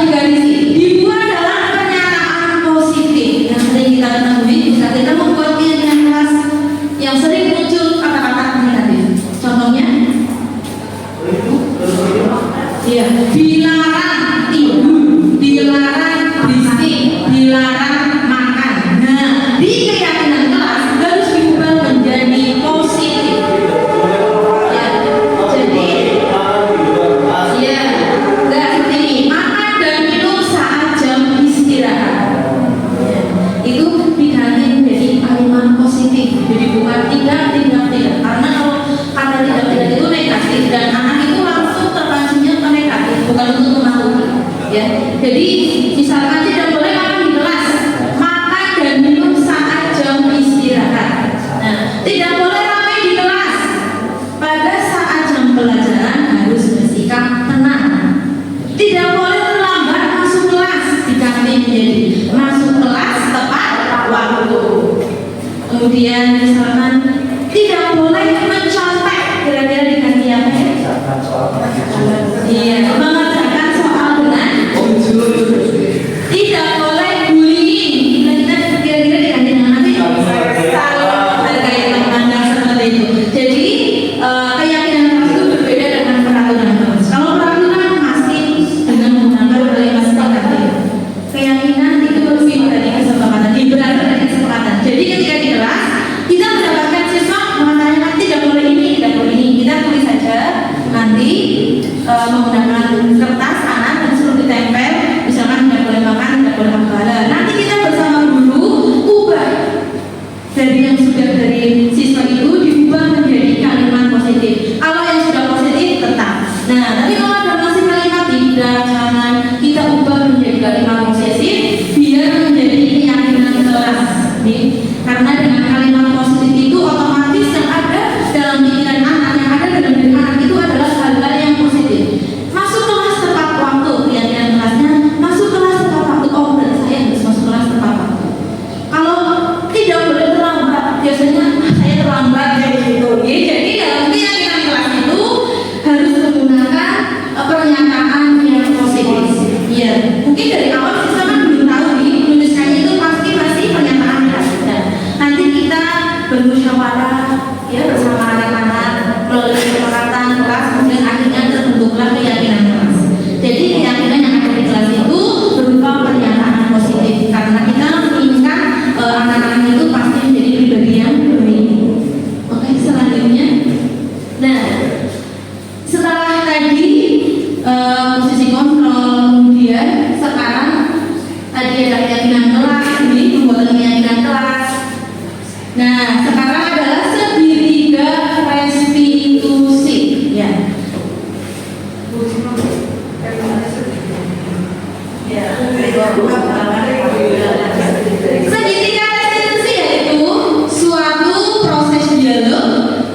digarisi dibuat dalam pernyataan positif yang sering kita ketahui jika kita membuat keyakinan kelas yang sering muncul kata-kata negatif. Contohnya, iya, dilarang tidur, dilarang berisik, dilarang makan. Nah, di keyakinan kelas harus diubah menjadi positif. Ya, jadi, ya, nggak seperti ini. Makan dan minum saat jam istirahat. Ya, itu diganti menjadi kalimat positif. Jadi bukan tidak. Karena kalau kata tidak itu negatif dan anak itu langsung terpancingnya ke negatif, bukan untuk mematuhi. Ya, jadi misalkan tidak boleh makan di kelas, makan dan minum saat jam istirahat. Nah, tidak boleh ramai di kelas. Pada saat jam pelajaran harus bersikap tenang. Tidak boleh terlambat masuk kelas. Diganti menjadi masuk kelas tepat waktu. Kemudian misalkan tidak boleh mencontek. Kira-kira diganti apa ya? Iya, mengerjakan soal dengan tidak boleh bullying. Kira-kira Karena dengan kalimat positif itu otomatis yang ada dalam pikiran anak, yang ada dalam diri anak itu adalah hal-hal yang positif. Masuk kelas tepat waktu, keyakinan kelasnya masuk kelas tepat waktu. Oh, berarti saya harus masuk kelas tepat waktu. Kalau tidak boleh terlambat, biasanya saya terlambat kayak gitu. Jadi dalam keyakinan kelas itu harus menggunakan pernyataan yang positif. Ya, mungkin dari awal kita kan belum tahu nih menuliskannya itu pasti masih pernyataan yang positif. Nanti kita bermusyawarah ya bersama anak-anak melalui kesepakatan kelas, kemudian akhirnya terbentuklah keyakinan kelas. Jadi keyakinan yang ada di kelas itu berupa pernyataan positif karena kita menginginkan anak-anak itu pasti menjadi pribadi yang baik. Oke, selanjutnya, nah setelah tadi posisi kontrol, kemudian sekarang tadi ada keyakinan kelas, ini pembuatan keyakinan kelas. Nah, sekarang adalah segitiga restitusi, ya. Segitiga restitusi yaitu suatu proses dialog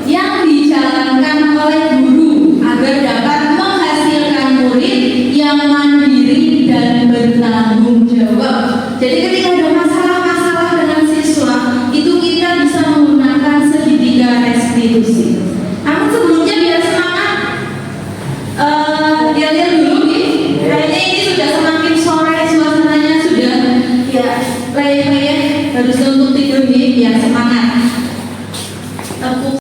yang dijalankan oleh guru agar dapat menghasilkan murid yang mandiri dan bertanggung jawab. Jadi ketika ada masalah-masalah dengan siswa, itu kita bisa menggunakan segitiga restitusi. Namun sebelumnya biar semangat, lihat dulu nih. Kayaknya ini sudah semakin sore, suasananya sudah ya leyeh-leyeh, harus untuk tidur nih biar semangat. Tepuk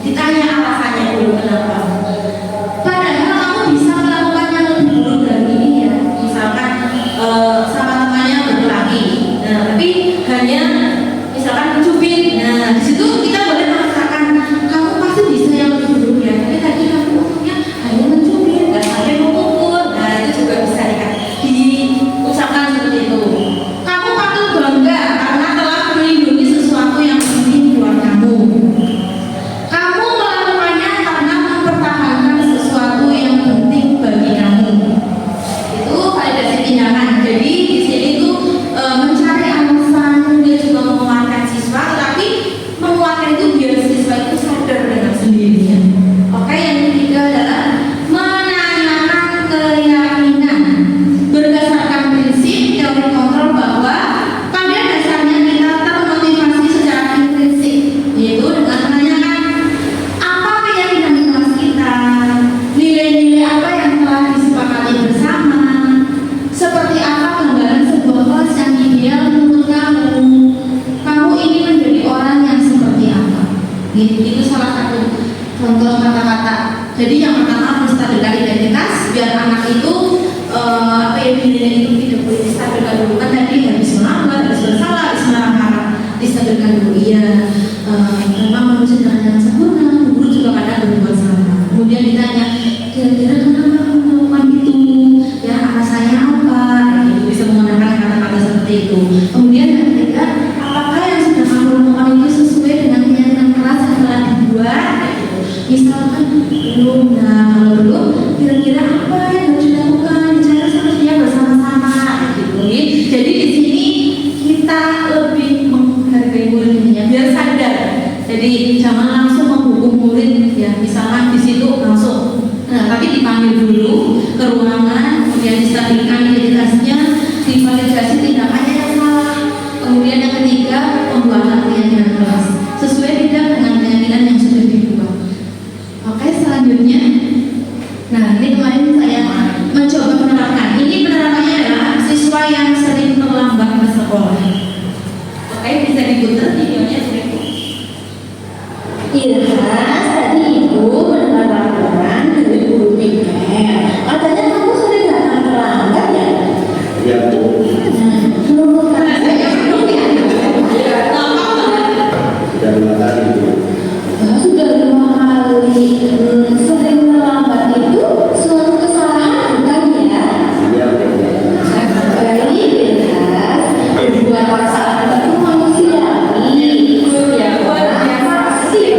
ditanya alasannya dulu kenapa. Padahal kamu bisa Jadi yang pertama menstabilkan identitas biar anak itu dirinya itu tidak boleh distabilkan dulu, kan tadi habis melambat, habis bersalah, habis marah-marah, distabilkan dulu. Iya, memang manusia jangan sempurna, guru juga kadang berbuat salah. Kemudian ditanya, kira-kira kenapa kamu melakukan itu? Ya, alasannya apa? Gitu, bisa menggunakan kata-kata seperti itu. Kemudian yang ketiga, apakah yang sudah kamu lakukan itu sesuai dengan kenyataan kelas yang telah dibuat? Gitu. Misalkan belum, nah kalau belum, kira-kira apa yang harus dilakukan? Cara sepertinya bersama-sama. Gitu. Jadi di sini kita lebih menghargai muridnya, biar sadar. Jadi jangan langsung menghukum murid, ya misalkan di situ langsung. Nah, tapi dipanggil dulu ke ruangan, kemudian distabilkan identitasnya, divalidasi tindakannya yang salah. Kemudian yang ketiga, pembuatan keyakinan kelas sesuai tidak dengan keyakinan yang sudah dibuat. Oke, selanjutnya, nah ini kemarin saya mencoba menerapkan. Ini penerapannya adalah siswa yang sering terlambat ke sekolah. Oke, bisa diputar videonya sedikit. Ilhas, tadi ibu mendengar laporan dari guru primer. Katanya kamu sering datang terlambat ya? Ya Bu, Menurut kamu sudah 5 kali Bu. sudah 5 kali. Sering terlambat itu suatu kesalahan bukan ya? Iya Bu. Baik, Ilhas, berbuat kesalahan itu manusiawi. Ya, pasti.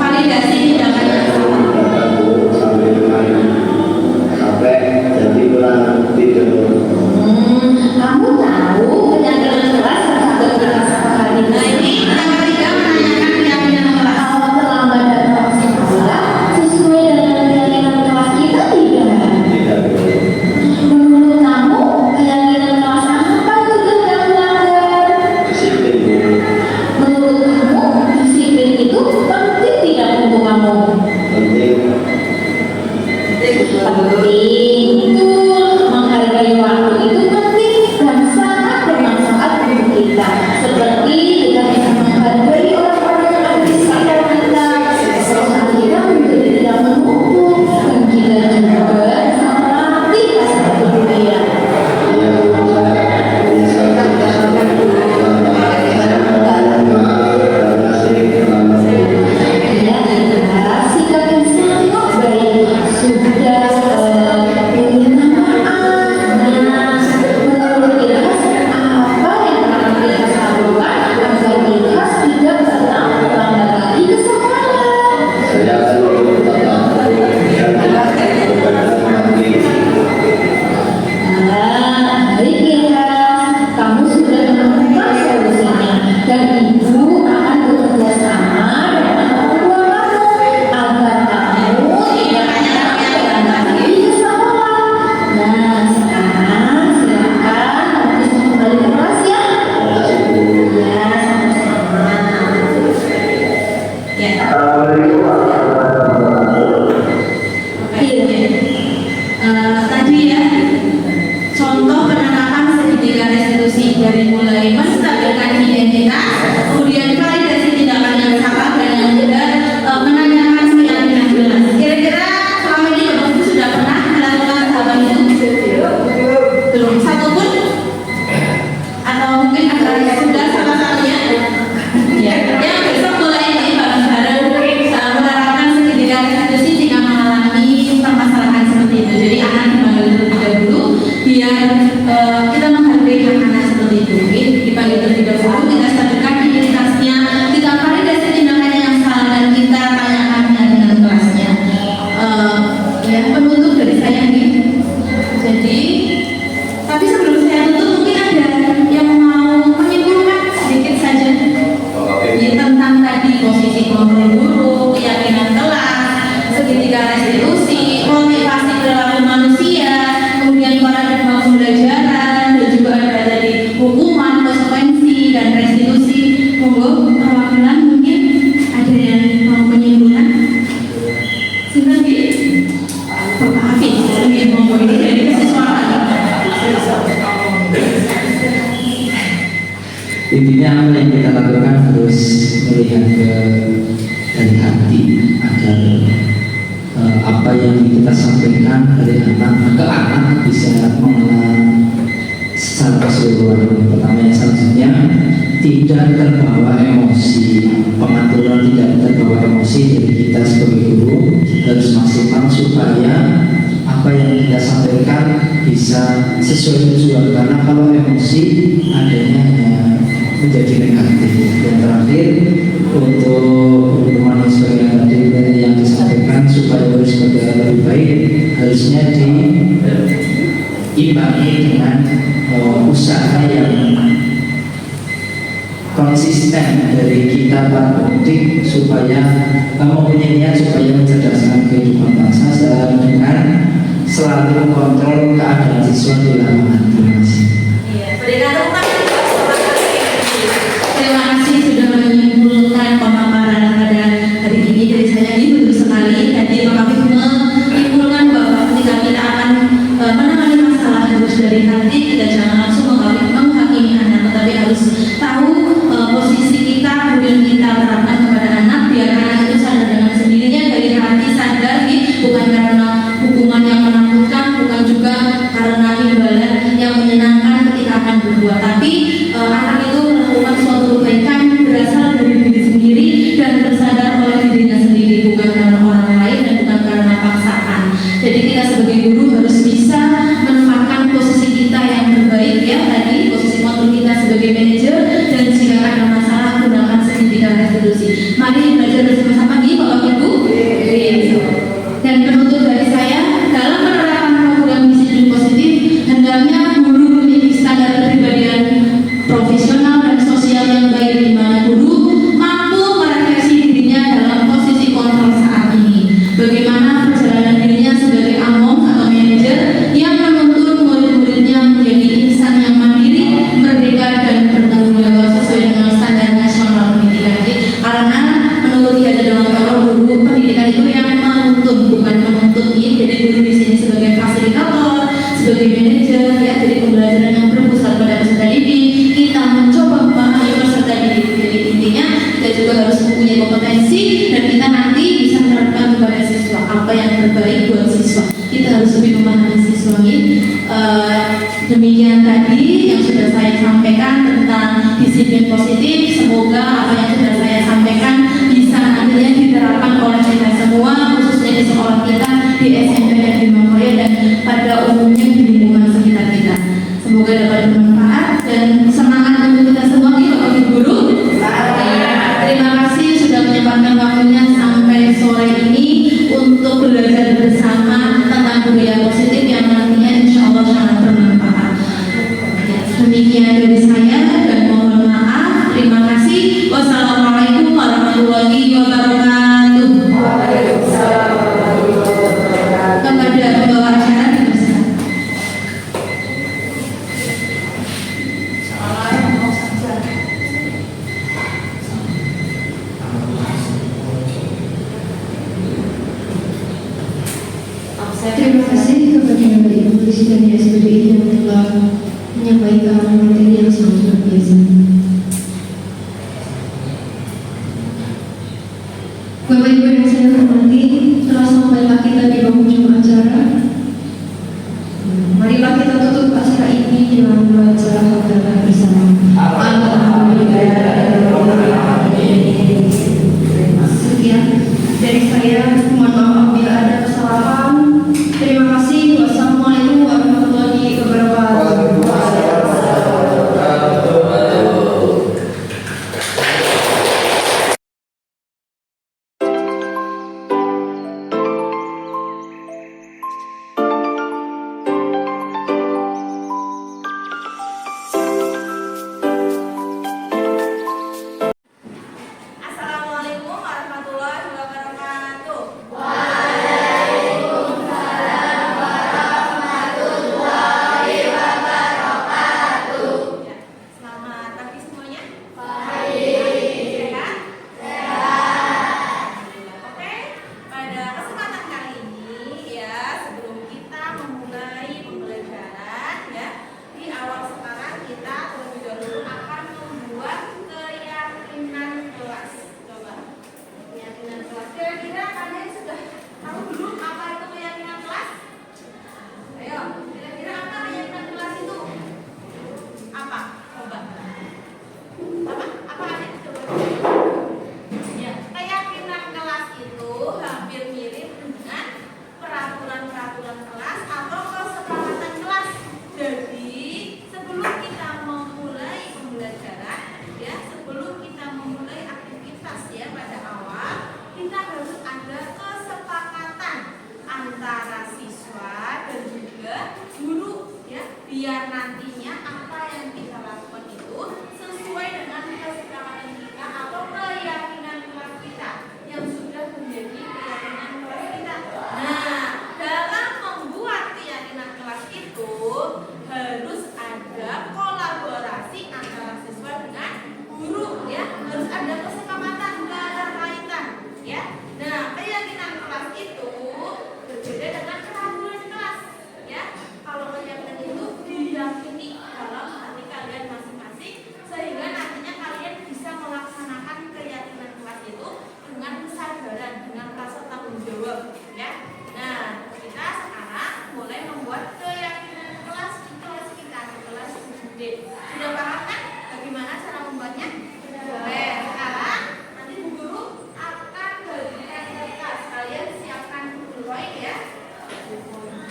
Validasi tindakannya. Datang Bu sampai kemarin sampai jadi kurang tidur. Kamu tahu penyakit kelas sampai kelas apa hari Nah, ini yang ketiga menanyakan keyakinan kelas. Kalau terlambat datang sekolah sesuai dengan keyakinan kelas kita tidak? Tidak Bu. Menurut kamu keyakinan kelas apa itu tidak melanggar? Disiplin Bu. Menurut kamu disiplin itu penting tidak untuk kamu? Penting. Penting. Betul. Menghargai waktu itu penting dan sangat bermanfaat untuk kita. Seperti kita bisa menghargai orang-orang yang ada di sekitar kita. Setelah kita menjadi tidak menumpuk dan kita juga bisa melatih rasa kepedulian. Iya Bu, saya bisa karena sering terlambat. Iya, Ilhas, sikap yang sangat baik. Sudah meminta maaf. Nah, menurut Ilhas, apa yang akan Ilhas lakukan agar Ilhas tidak datang terlambat lagi ke sekolah? Saya akan tetap berbeda nanti. Nah, baik Ilhas, kamu sudah menemukan solusinya dan ibu akan bekerja sama dengan orang tua kamu agar kamu tidak terlambat lagi ke sekolah. Nah, sekarang silakan kamu bisa kembali ke kelas ya. Terima kasih Bu. Ya, sama-sama. Ya. Assalamualaikum warahmatullahi wabarakatuh. Tadi ya contoh penerapan segitiga restitusi dari mulai menstabilkan identitas, kemudian validasi tindakan yang salah dan yang juga menanyakan keyakinan kelas. Kira-kira selama ini Bapak Ibu sudah pernah melakukan tahapan itu? Belum satu pun? Atau mungkin ada sudah salah satunya? Ya, yang besok mulai ini bareng-bareng menerapkan segitiga restitusi jika mengalami permasalahan seperti itu. Jadi anak dipanggil terlebih dahulu biar kita menghargai anak-anak seperti itu. Oke? Dipanggil terlebih dahulu, kita stabilkan identitasnya, kita validasi tindakannya yang salah dan kita tanyakan keyakinan kelasnya. Ya, penutup dari saya nih. Jadi, tapi sebelum saya tutup mungkin ada yang mau menyimpulkan sedikit saja. Ya, tentang tadi posisi kontrol guru, keyakinan kelas, segitiga restitusi, motivasi perilaku manusia, kemudian pemilihan dari hati agar apa yang kita sampaikan dari anak ke anak bisa mengenal secara keseluruhan. Yang pertama, yang selanjutnya tidak terbawa emosi, pengaturan tidak terbawa emosi. Jadi kita sebagai guru harus maksimal supaya apa yang kita sampaikan bisa sesuai tujuan, karena kalau emosi adanya hanya menjadi negatif. Yang terakhir, untuk hukuman yang tadi yang disampaikan supaya harus lebih baik, harusnya diimbangi dengan usaha yang konsisten dari kita para pendidik supaya mempunyai niat supaya mencerdaskan kehidupan bangsa dengan selalu mengontrol keadaan siswa di lapangan. Terima kasih. Berikan tepuk tangan. Terima kasih sudah menyimpulkan pemaparan pada hari ini dari saya. Ini betul sekali. Tadi Pak Kapit menyimpulkan bahwa ketika kita akan menangani masalah harus dari hati, kita jangan langsung menghakimi anak, tetapi harus tahu posisi kita, kemudian kita terapkan kepada anak biar anak itu sadar dengan sendirinya dari hati, sadar bukan karena hukuman yang menakutkan, bukan juga karena imbalan yang menyenangkan ketika akan berbuat, tapi anak itu melakukan suatu kebaikan berasal dari diri sendiri dan tersadar oleh dirinya sendiri, bukan karena orang lain dan bukan karena paksaan. Jadi kita sebagai guru harus bisa menempatkan posisi kita yang terbaik, ya tadi posisi kontrol kita sebagai manajer, dan jika ada masalah gunakan sertifikat resolusi. Mari belajar bersama-sama nih Bapak Ibu. Dan penutup dari saya, dalam penerapan program disiplin positif, hendaknya guru memiliki standar kepribadian profesional dan sosial yang baik, di mana guru mampu merefleksi dirinya dalam posisi kontrol saat ini. Bagaimana perjalanan dirinya sebagai among atau manajer yang menuntun murid-muridnya menjadi insan yang mandiri, merdeka, dan bertanggung jawab sesuai dengan standar nasional pendidikan. Karena menurut Yada Dewan Toro, guru pendidikan itu yang menuntun, bukan menuntut. Jadi guru di sini sebagai fasilitator, sebagai manajer, ya, jadi pembelajaran yang berpusat pada peserta didik. Kita mencoba memahami peserta didik. Jadi intinya kita juga harus mempunyai kompetensi dan kita nanti bisa menerapkan kepada siswa apa yang terbaik buat siswa. Kita harus lebih memahami siswa ini. Demikian tadi yang sudah saya sampaikan tentang disiplin positif. Semoga apa yang sudah saya sampaikan bisa nantinya diterapkan oleh kita semua, khususnya di sekolah kita, di SMP dan di Makoya, dan pada umumnya di lingkungan sekitar kita. Semoga dapat bermanfaat dan semangat untuk kita semua nih Bapak Ibu Guru. Terima kasih sudah menyempatkan waktunya sampai sore ini untuk belajar bersama tentang budaya positif yang nantinya insya Allah sangat bermanfaat. Demikian dari saya dan mohon maaf. Terima kasih. Wassalamualaikum warahmatullahi wabarakatuh. Kepada pembawa acara dipersilakan. Terima kasih kepada Ibu Presiden SPDI yang telah menyampaikan materi yang sangat luar biasa. Bapak Ibu yang saya hormati, telah sampailah kita di penghujung acara. Marilah kita tutup acara ini dengan membaca hamdalah bersama. Sekian dari saya. Mohon maaf bila ada kesalahan. Terima kasih. Wassalamualaikum warahmatullahi wabarakatuh. biar nantinya apa yang kita lakukan itu sesuai dengan kesepakatan kita atau keyakinan kelas kita yang sudah menjadi keyakinan kelas kita. Nah, dalam membuat keyakinan kelas itu harus ada kolaborasi antara siswa dengan guru, ya, harus ada kesepakatan, nggak ada kaitan, ya. Nah, keyakinan kelas itu berbeda dengan keraguan kelas, ya. Kalau keyakinan itu diyakini dalam hati kalian masing-masing, sehingga nantinya kalian bisa melaksanakan keyakinan kelas itu dengan kesadaran, dengan rasa tanggung jawab, ya. Nah, kita sekarang mulai membuat keyakinan kelas di kelas kita, di kelas D. Sudah paham kan bagaimana cara membuatnya? Boleh. Sekarang nanti Bu Guru akan bagikan kertas. Kalian siapkan dulu ya.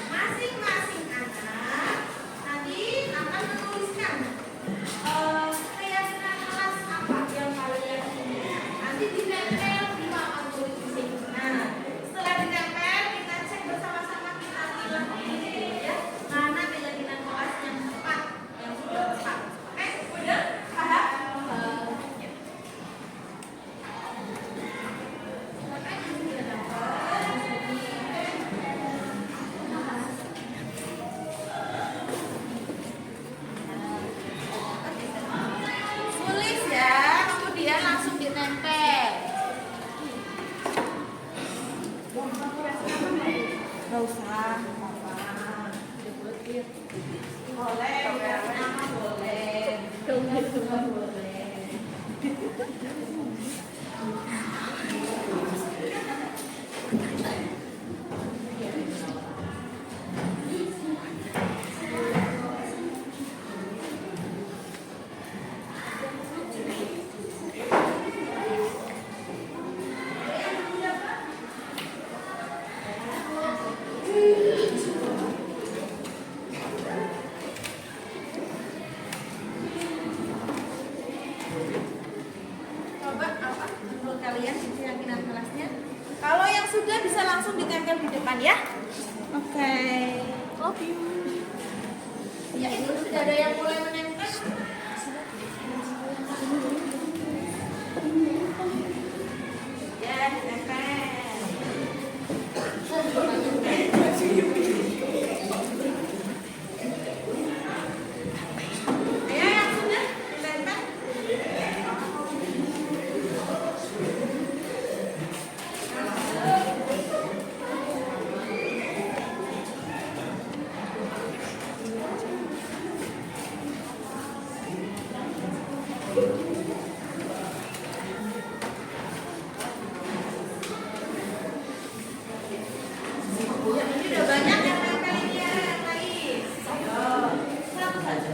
Masing-masing anak nanti akan menuliskan keyakinan kelas apa yang kalian ini. Nanti ditempel di papan tulis di sini. Nah, setelah ditempel kita cek bersama-sama, kita pilih ya mana keyakinan kelas yang tepat, yang sudah tepat. Oke, udah paham? Ya. Tulis ya, kemudian langsung ditempel. Gak usah, apa-apa. Boleh, nama boleh. Boleh. Coba apa menurut kalian keyakinan kelasnya? Kalau yang sudah bisa langsung ditempel di depan ya. Oke. Love you. Ya, itu sudah ada yang mulai menempel. Ya, ditempel. Ya, yang sudah ditempel. Ini udah banyak yang nempel ini ya, yang lain. Ayo, satu saja.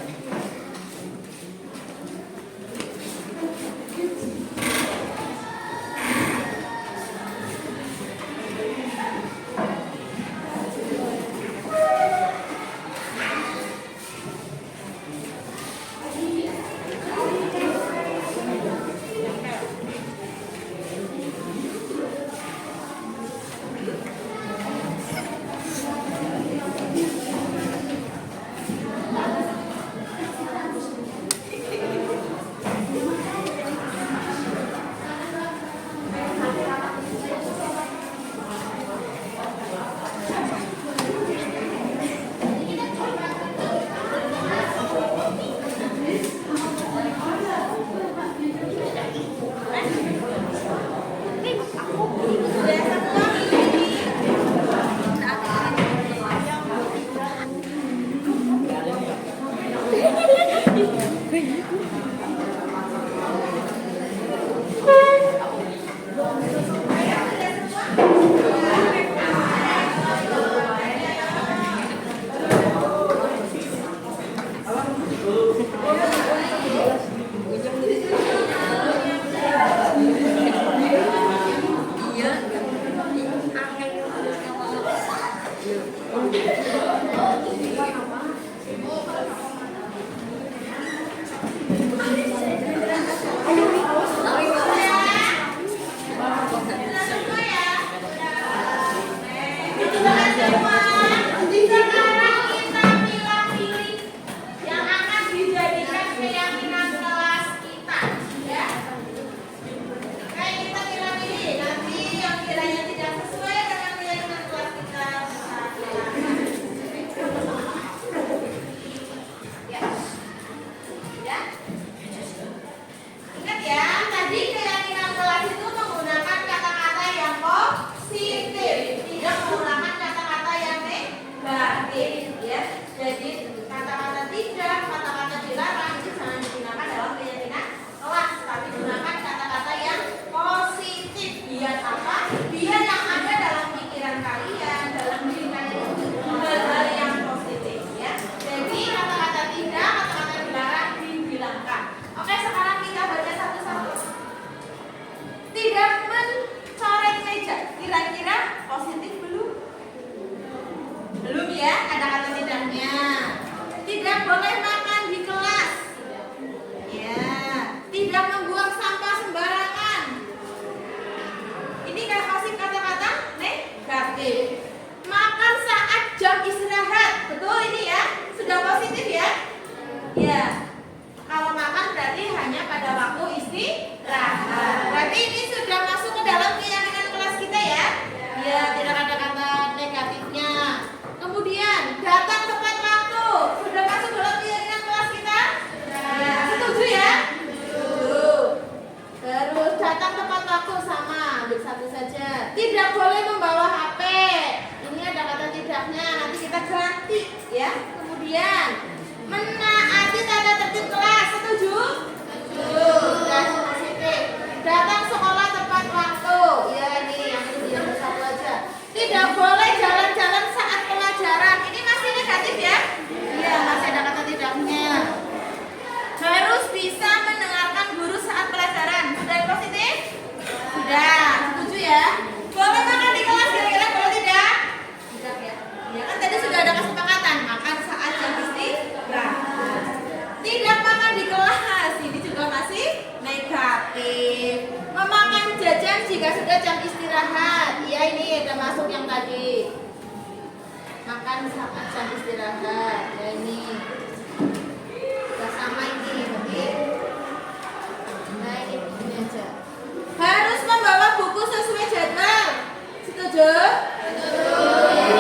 istirahat. Iya ini udah masuk yang tadi. Makan saat jam istirahat. Ya ini. Udah sama ini berarti. Nah ini aja. Harus membawa buku sesuai jadwal. Setuju?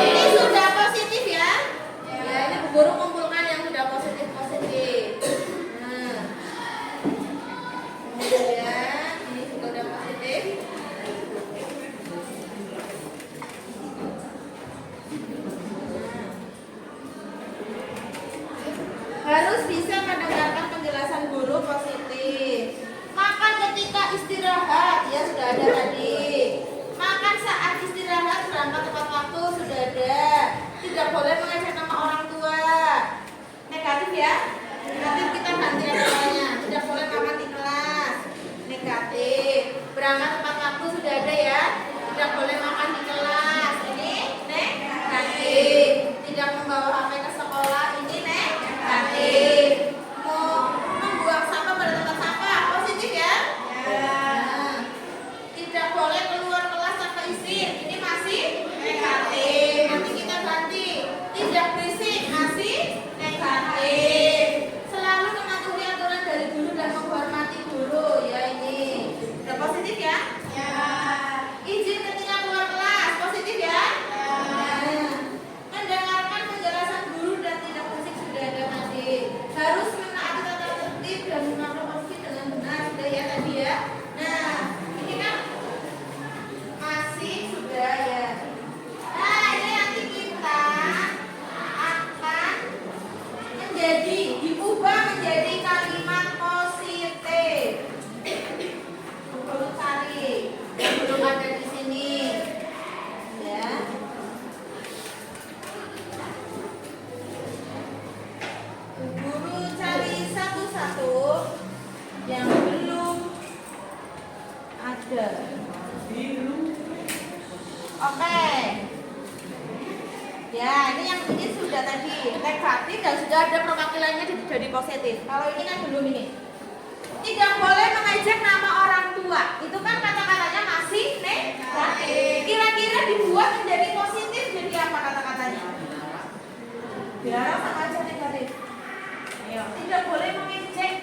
Ini sudah positif ya? Ya ini Bu Guru kumpulkan yang sudah positif. Nah. Kemudian ini juga udah positif. Harus bisa mendengarkan penjelasan guru positif. Makan ketika istirahat, ya sudah ada tadi. Makan saat istirahat, berangkat tepat waktu, sudah ada. Tidak boleh mengejek nama orang tua. Negatif ya? Negatif kita ganti namanya. Tidak boleh makan di kelas. Negatif. Berangkat tepat waktu sudah ada ya. Tidak boleh makan di kelas. Ini negatif. Tidak membawa HP ke sekolah. Ini negatif. Mau membuang sampah pada tempat sampah. Positif ya? Nah, tidak boleh keluar kelas tanpa izin. Ini masih negatif. Nanti kita ganti. Tidak berisik. Masih negatif. Selalu mematuhi aturan dari guru dan menghormati guru. Ya ini. Sudah positif ya? Ya. Izin ketika keluar kelas. Positif ya? Ya. Mendengarkan penjelasan guru dan tidak berisik sudah ada tadi. Harus menaati tata tertib dan mengakomodasi dengan benar. Sudah ya tadi ya? Nah, ini kan masih sudah ya. Nah, ini nanti kita akan diubah menjadi kalimat positif. Perlu cari yang belum ada di sini. Ya. Guru cari satu-satu yang belum ada. Oke. Ya, ini sudah tadi negatif dan sudah ada perwakilannya jadi positif. Kalau ini kan belum ini. Tidak boleh mengejek nama orang tua. Itu kan kata-katanya masih negatif. Kira-kira dibuat menjadi positif jadi apa kata-katanya? Biar sama aja negatif. Ayo, tidak boleh mengejek.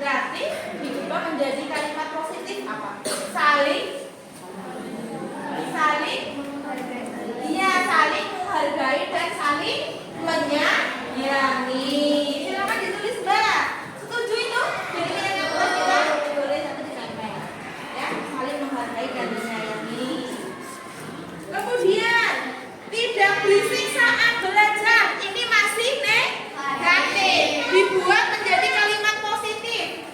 Berarti diubah menjadi kalimat positif apa? Saling iya, saling menghargai dan saling menyayangi. Silakan ditulis Mbak. Setuju itu? Jadi kita boleh satu ditempel. Ya, saling menghargai dan menyayangi. Kemudian tidak berisik saat belajar. Ini masih negatif. Dibuat menjadi kalimat positif.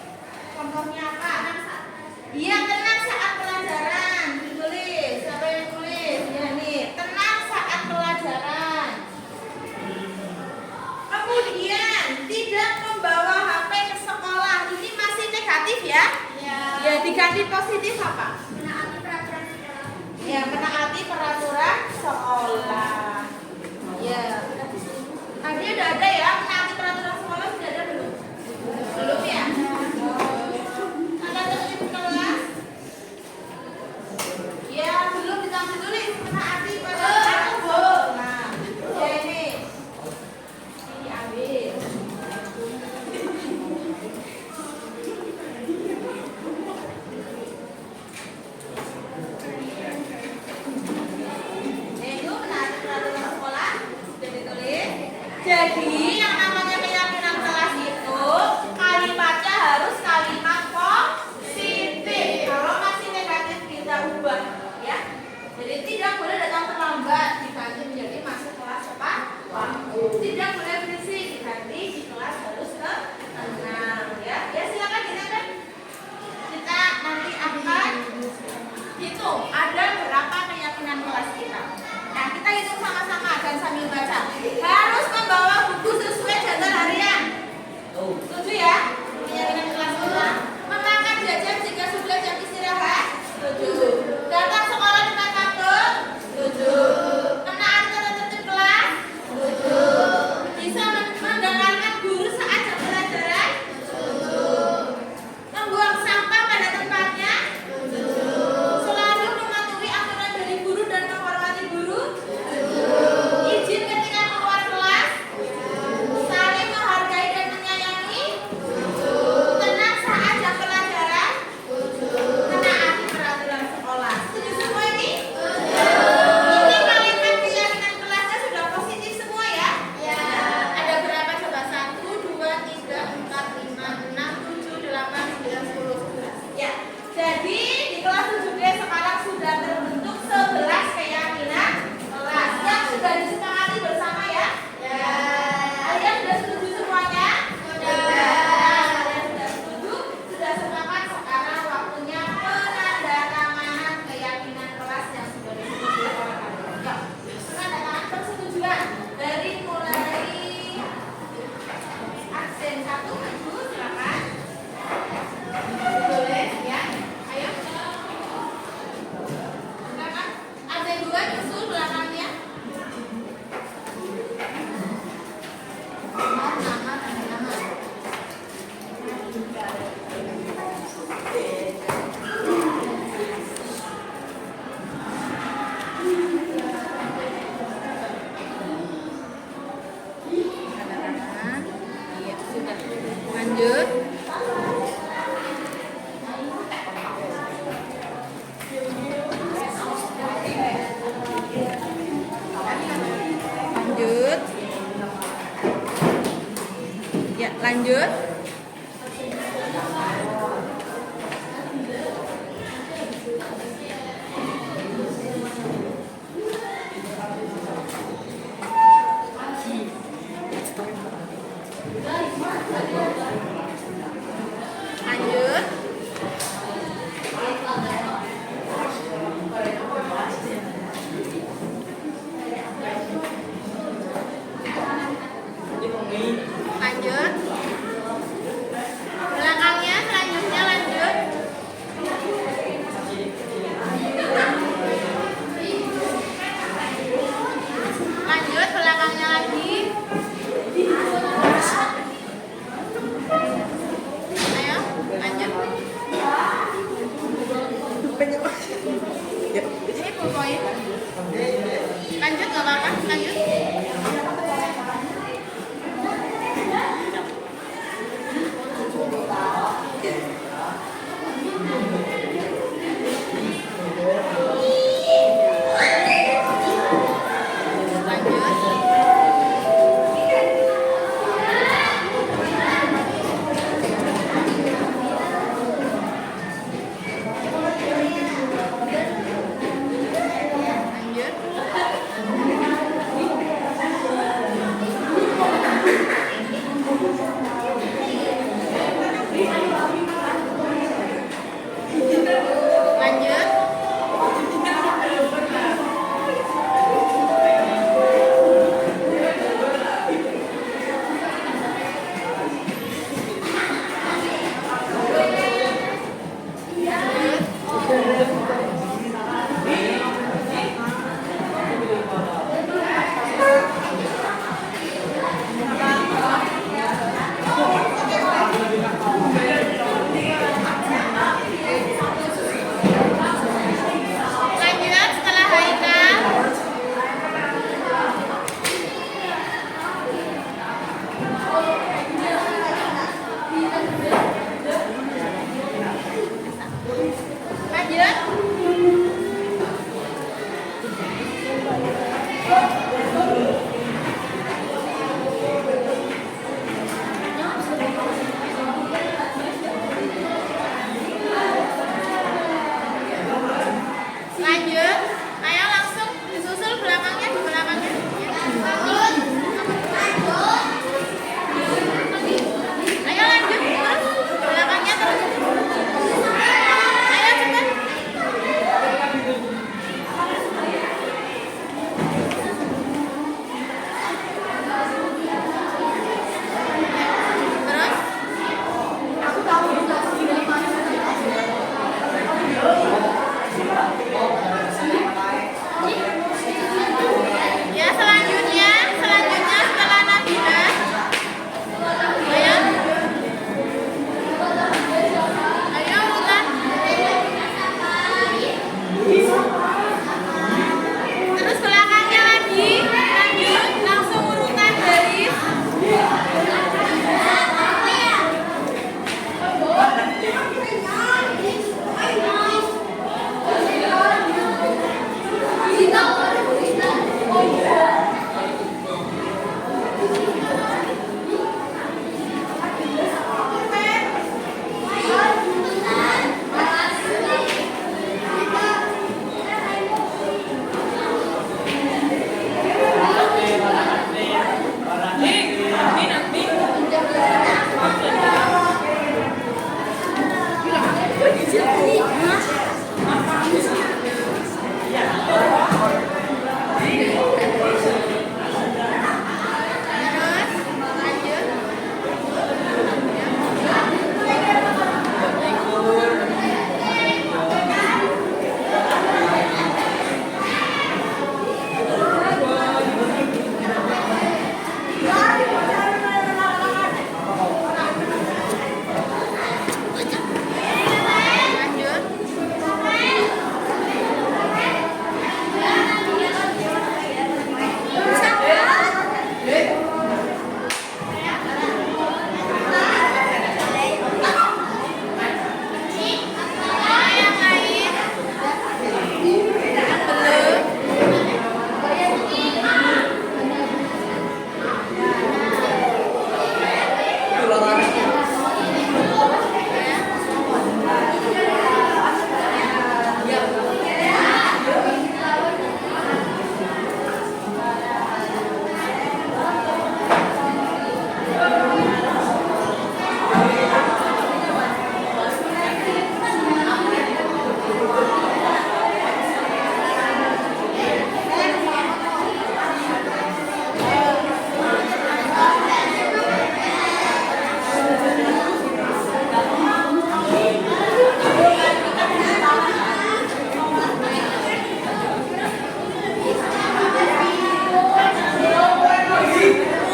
Contohnya apa? Iya, tenang saat pelajaran. Ditulis. Siapa yang tulis? Ya nih, tenang saat pelajaran. Kemudian tidak membawa HP ke sekolah. Ini masih negatif ya? Ya, diganti positif apa? Menaati peraturan sekolah. Ya, menaati peraturan sekolah. Ya. Tadi udah ada ya, menaati peraturan sekolah sudah ada belum? Belum ya? Tanda tertib kelas? Ya, belum ditambah tulis menaati peraturan sekolah. Ya ini. Ini ambil. Itu menaati peraturan sekolah sudah ditulis. Jadi yang namanya Ya, lanjut. Lanjut. Lanjut. Belakangnya selanjutnya lanjut. Lanjut belakangnya lagi. Ayo, lanjut.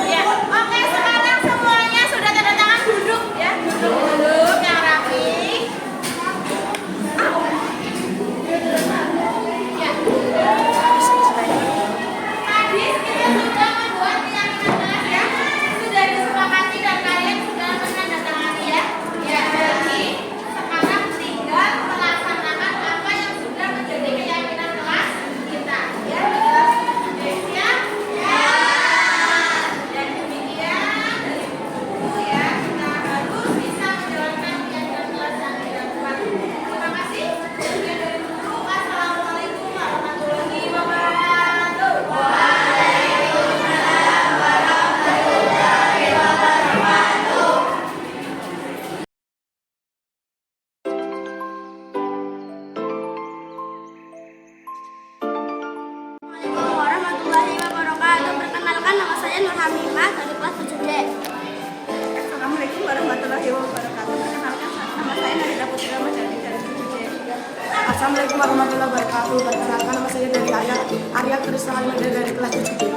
Ya, oke, sekarang semuanya sudah tanda tangan, duduk ya, duduk yang rapi. Ya. Tadi kita sudah membuat keyakinan kelas ya, sudah disepakati dan kalian sudah menandatangani ya. Ya, jadi sekarang tinggal melaksanakan apa yang sudah menjadi keyakinan kelas kita ya. Siap? Dan demikian dari buku ya, kita harus bisa menjalankan kegiatan kelas yang kita buat. Terima kasih. Sekian dari buku. Wassalamualaikum warahmatullahi wabarakatuh. Waalaikumsalam warahmatullahi wabarakatuh. Assalamualaikum warahmatullahi wabarakatuh. Perkenalkan, nama saya Nur Hamimah dari kelas 7D. Assalamualaikum warahmatullahi wabarakatuh. Perkenalkan, nama saya Narita Putri Ramadhani dari 7D. Assalamualaikum warahmatullahi wabarakatuh. Perkenalkan, nama saya dari Arya Trisna dari kelas 7D.